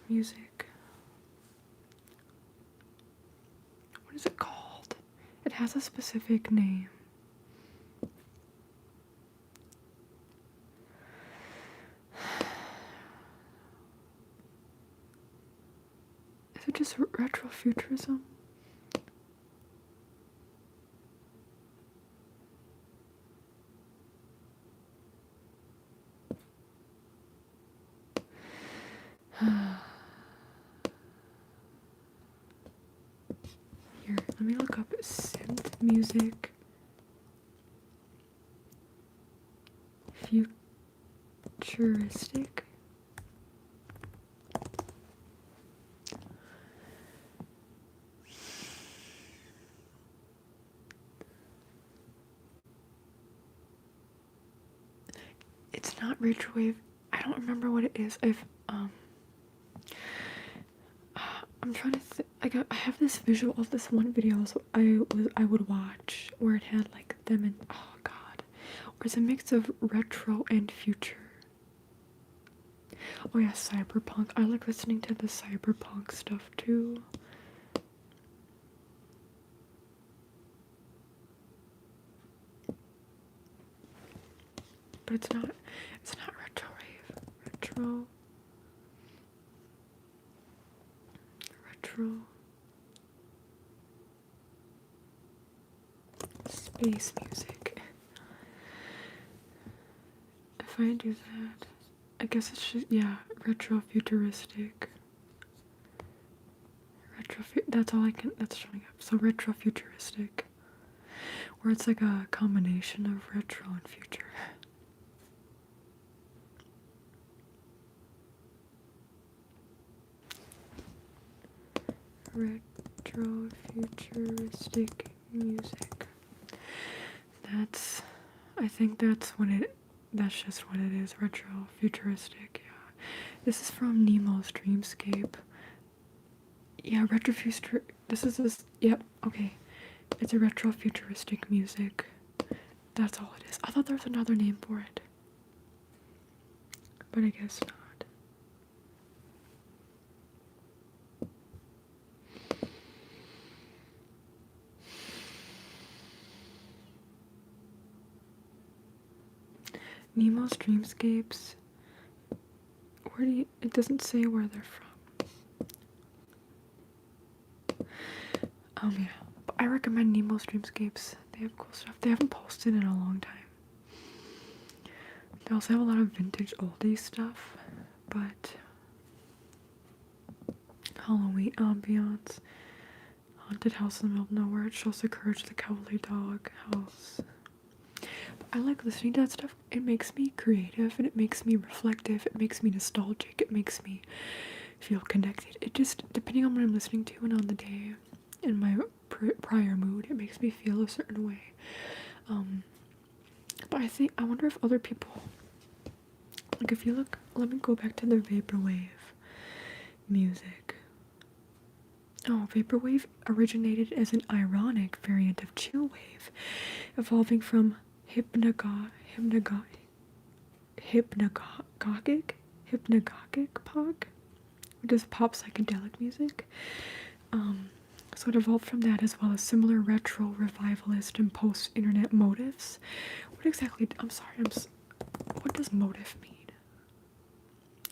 music. What is it called? It has a specific name. Is it just retrofuturism? Here, let me look up synth music futuristic. It's not retrowave. I don't remember what it is. I'm trying to I have this visual of this one video so I would watch where it had like them and oh god, or it's a mix of retro and future. Oh yeah, cyberpunk. I like listening to the cyberpunk stuff too. But it's not retrowave. Retro space music. If I do that, I guess it's just, yeah, retro futuristic. That's all that's showing up. So retro futuristic, where it's like a combination of retro and future. Retro futuristic music. I think that's just what it is. Retro futuristic. Yeah. This is from Nemo's Dreamscape. Yeah, yep, okay. It's a retro futuristic music. That's all it is. I thought there was another name for it, but I guess not. Nemo's Dreamscapes. It doesn't say where they're from. Yeah. But I recommend Nemo's Dreamscapes. They have cool stuff. They haven't posted in a long time. They also have a lot of vintage oldie stuff, but Halloween ambiance, haunted house in the middle of nowhere. It shows the courage of the cowardly dog house. I like listening to that stuff. It makes me creative and it makes me reflective. It makes me nostalgic. It makes me feel connected. It just, depending on what I'm listening to and on the day and my prior mood, it makes me feel a certain way. But I wonder if other people, like if you look, let me go back to the vaporwave music. Oh, vaporwave originated as an ironic variant of chillwave, evolving from hypnagogic pop, which is pop psychedelic music. So it evolved from that, as well as similar retro, revivalist, and post-internet motifs. What exactly? What does motif mean?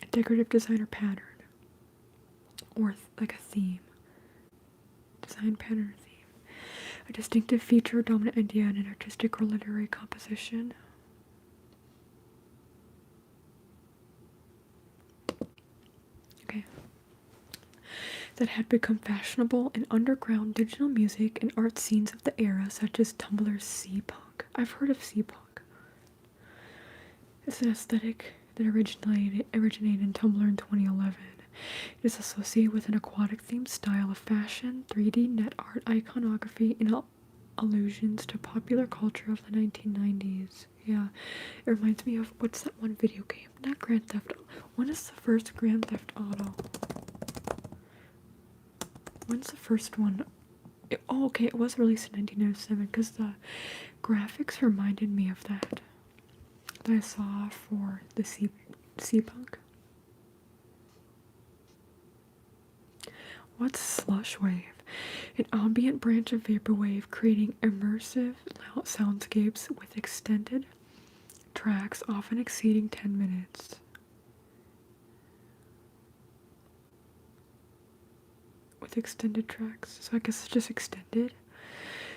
A decorative design or pattern, or like a theme. Design, pattern, or theme. A distinctive feature, dominant idea in an artistic or literary composition. Okay. That had become fashionable in underground digital music and art scenes of the era, such as Tumblr's C-punk. I've heard of C-punk. It's an aesthetic that originated in Tumblr in 2011. It is associated with an aquatic-themed style of fashion, 3D net art, iconography, and allusions to popular culture of the 1990s. Yeah, it reminds me of, what's that one video game? Not Grand Theft Auto. When is the first Grand Theft Auto? When's the first one? Okay, it was released in 1997, because the graphics reminded me of that I saw for the C-punk. What's slush wave? An ambient branch of vaporwave, creating immersive soundscapes with extended tracks, often exceeding 10 minutes. With extended tracks, so I guess it's just extended.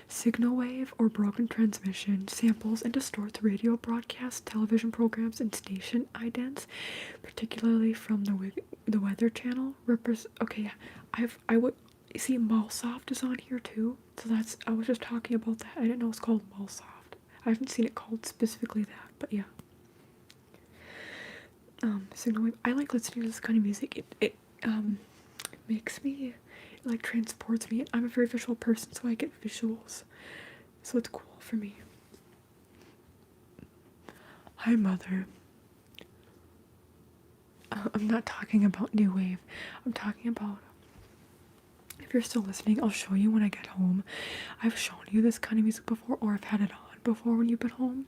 Signal wave or broken transmission samples and distorts radio broadcasts, television programs, and station idents, particularly from the Weather Channel. Okay, yeah, I would see Mallsoft is on here too, so I was just talking about that. I didn't know it's called Mallsoft. I haven't seen it called specifically that, but yeah. signal wave. I like listening to this kind of music. It makes me, it like transports me. I'm a very visual person, so I get visuals. So it's cool for me. Hi, Mother. I'm not talking about new wave. I'm talking about, if you're still listening, I'll show you when I get home. I've shown you this kind of music before, or I've had it on before when you've been home.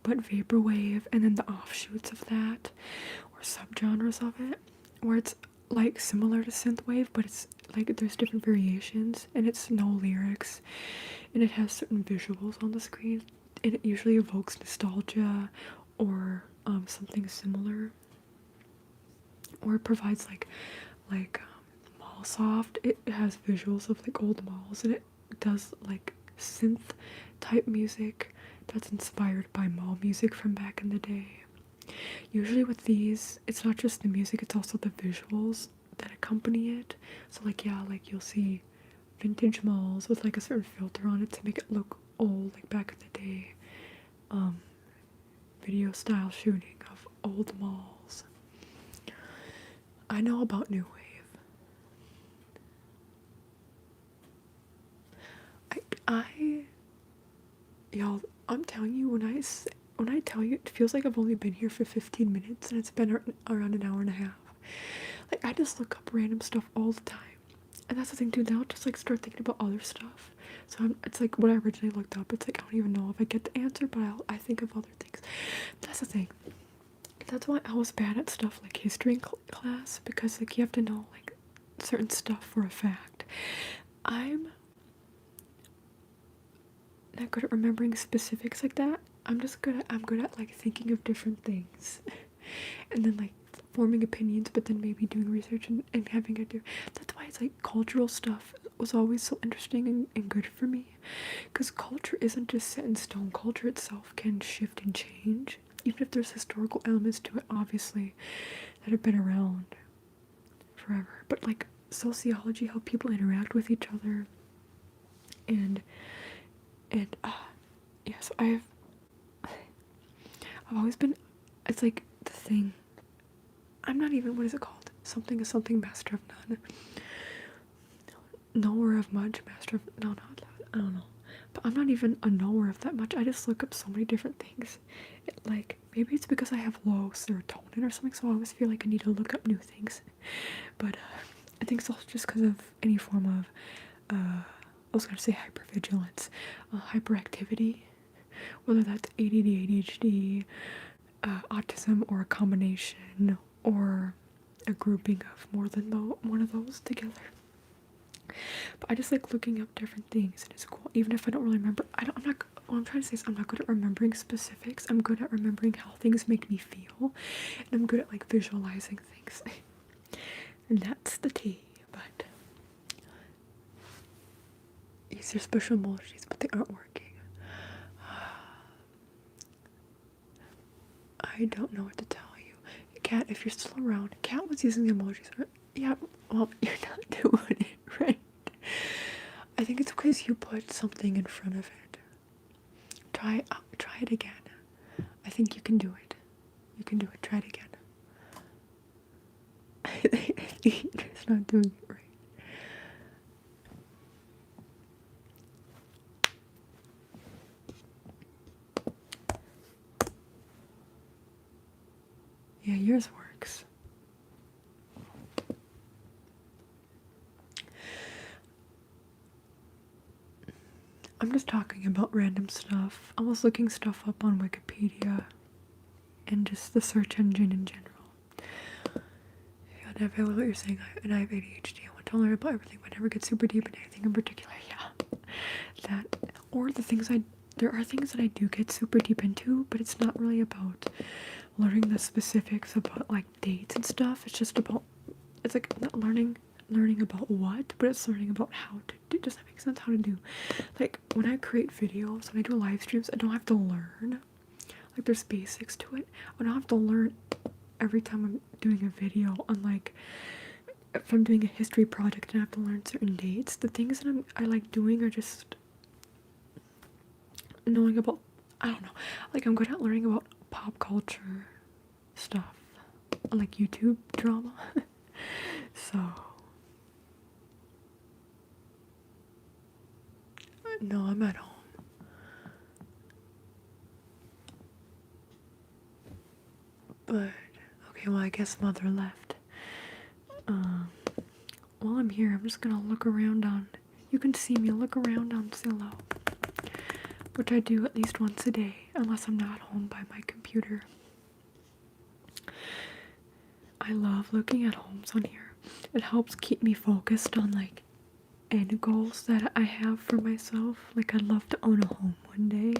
But vaporwave, and then the offshoots of that, or subgenres of it, where it's like similar to synthwave, but it's like there's different variations, and it's no lyrics, and it has certain visuals on the screen, and it usually evokes nostalgia or something similar, or it provides like mall soft. It has visuals of like old malls, and it does like synth type music that's inspired by mall music from back in the day. Usually with these, it's not just the music, it's also the visuals that accompany it. So like, yeah, like you'll see vintage malls with like a certain filter on it to make it look old, like back in the day. Video style shooting of old malls. I know about new wave. Y'all, I'm telling you, when I tell you, it feels like I've only been here for 15 minutes and it's been around an hour and a half. Like, I just look up random stuff all the time. And that's the thing too, now I'll just like start thinking about other stuff. So it's like what I originally looked up, it's like I don't even know if I get the answer, but I think of other things. That's the thing. That's why I was bad at stuff like history in class, because like you have to know like certain stuff for a fact. I'm not good at remembering specifics like that. I'm good at like thinking of different things and then like forming opinions, but then maybe doing research and having to do. That's why it's like cultural stuff was always so interesting and good for me, because culture isn't just set in stone. Culture itself can shift and change, even if there's historical elements to it, obviously, that have been around forever. But like sociology, how people interact with each other, and yes, I've always been, it's like the thing, I'm not even, what is it called? Something is something, master of none. Knower of much, master of, no, not that, I don't know. But I'm not even a knower of that much. I just look up so many different things. Like, maybe it's because I have low serotonin or something, so I always feel like I need to look up new things. But I think it's also just because of any form of, I was going to say hypervigilance, hyperactivity, whether that's ADD, ADHD, autism, or a combination, or a grouping of more than one of those together. But I just like looking up different things, and it's cool, even if I don't really remember. What I'm trying to say is I'm not good at remembering specifics. I'm good at remembering how things make me feel, and I'm good at like visualizing things. And that's the tea. But use your special emojis, but they aren't working. I don't know what to tell you. Kat, if you're still around, Kat was using the emojis. Yeah, well, you're not doing it right. I think it's because you put something in front of it. Try it again. I think you can do it. You can do it. Try it again. I think you're just not doing it right. Yeah, yours works. I'm just talking about random stuff. I was looking stuff up on Wikipedia and just the search engine in general. Yeah, I love what you're saying, and I have ADHD. I want to learn about everything, but never get super deep in anything in particular. Yeah, that, or there are things that I do get super deep into, but it's not really about learning the specifics about like dates and stuff. It's just about, it's like not learning about what, but it's learning about how to do. Does that make sense? How to do, like when I create videos, when I do live streams, I don't have to learn, like there's basics to it. I don't have to learn every time I'm doing a video. Unlike if I'm doing a history project and I have to learn certain dates, the things that I like doing are just knowing about, I don't know, like I'm good at learning about pop culture stuff, like YouTube drama. So no, I'm at home. But okay, well I guess mother left. While I'm here, I'm just gonna look around on, you can see me look around on Zillow, which I do at least once a day, unless I'm not home by my computer. I love looking at homes on here. It helps keep me focused on like end goals that I have for myself. Like I'd love to own a home one day.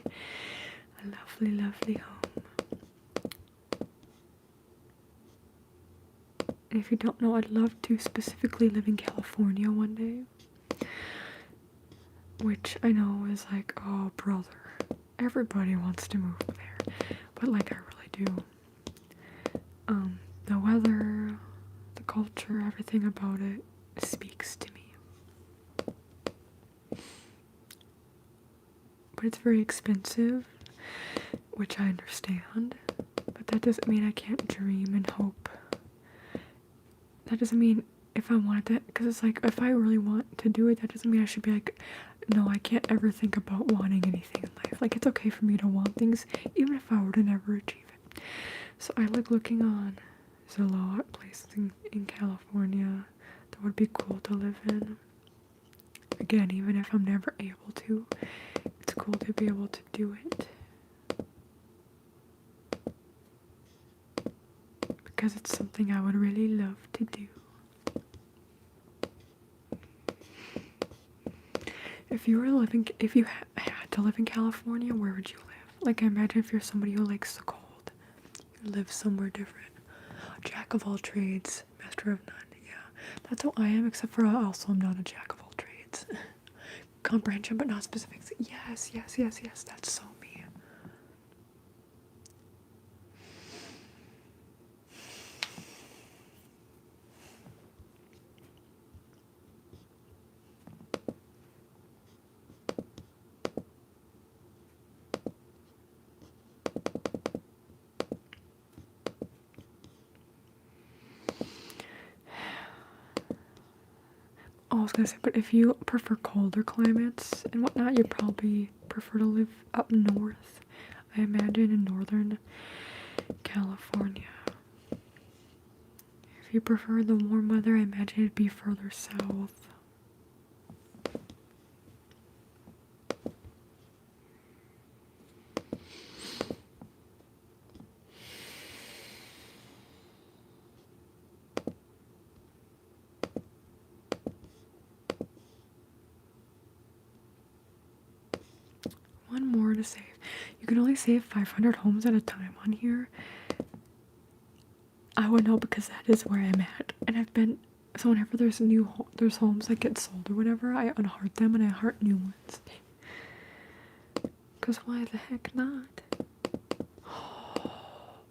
A lovely, lovely home. And if you don't know, I'd love to specifically live in California one day. Which I know is like, oh brother, everybody wants to move there. But like I really do. The weather, the culture, everything about it speaks to me. But it's very expensive, which I understand. But that doesn't mean I can't dream and hope. That doesn't mean if I wanted that, because it's like, if I really want to do it, that doesn't mean I should be like, no, I can't ever think about wanting anything in life. Like, it's okay for me to want things, even if I were to never achieve it. So I like looking on Zillow at places in California that would be cool to live in. Again, even if I'm never able to, it's cool to be able to do it. Because it's something I would really love to do. If you had to live in California, where would you live? Like, I imagine if you're somebody who likes the cold, you live somewhere different. Jack of all trades, master of none. Yeah, that's how I am, except for also I'm not a jack of all trades. Comprehension, but not specifics. Yes, that's so me. Oh, I was gonna say, but if you prefer colder climates and whatnot, you'd probably prefer to live up north. I imagine in northern California. If you prefer the warm weather, I imagine it'd be further south. One more to save. You can only save 500 homes at a time on here. I would know because that is where I'm at. And I've been, so whenever there's homes that get sold or whatever, I unheart them and I heart new ones. Because why the heck not?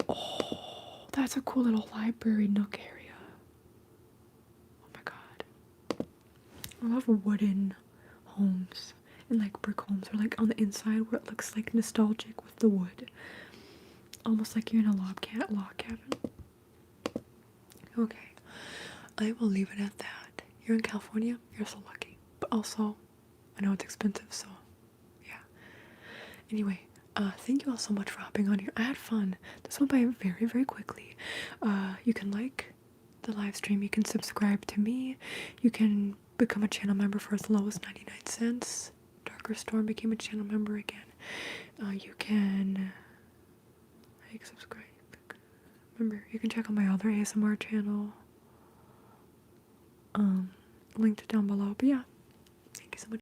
Oh, that's a cool little library nook area. Oh my god. I love wooden homes. And like brick homes, or like on the inside where it looks like nostalgic with the wood. Almost like you're in a log cabin. Okay, I will leave it at that. You're in California, you're so lucky. But also, I know it's expensive, so yeah. Anyway, thank you all so much for hopping on here. I had fun. This went by very, very quickly. You can like the live stream, you can subscribe to me, you can become a channel member for as low as 99 cents. Darker Storm became a channel member again. You can like, subscribe. Remember, you can check out my other ASMR channel. Linked down below. But yeah, thank you so much.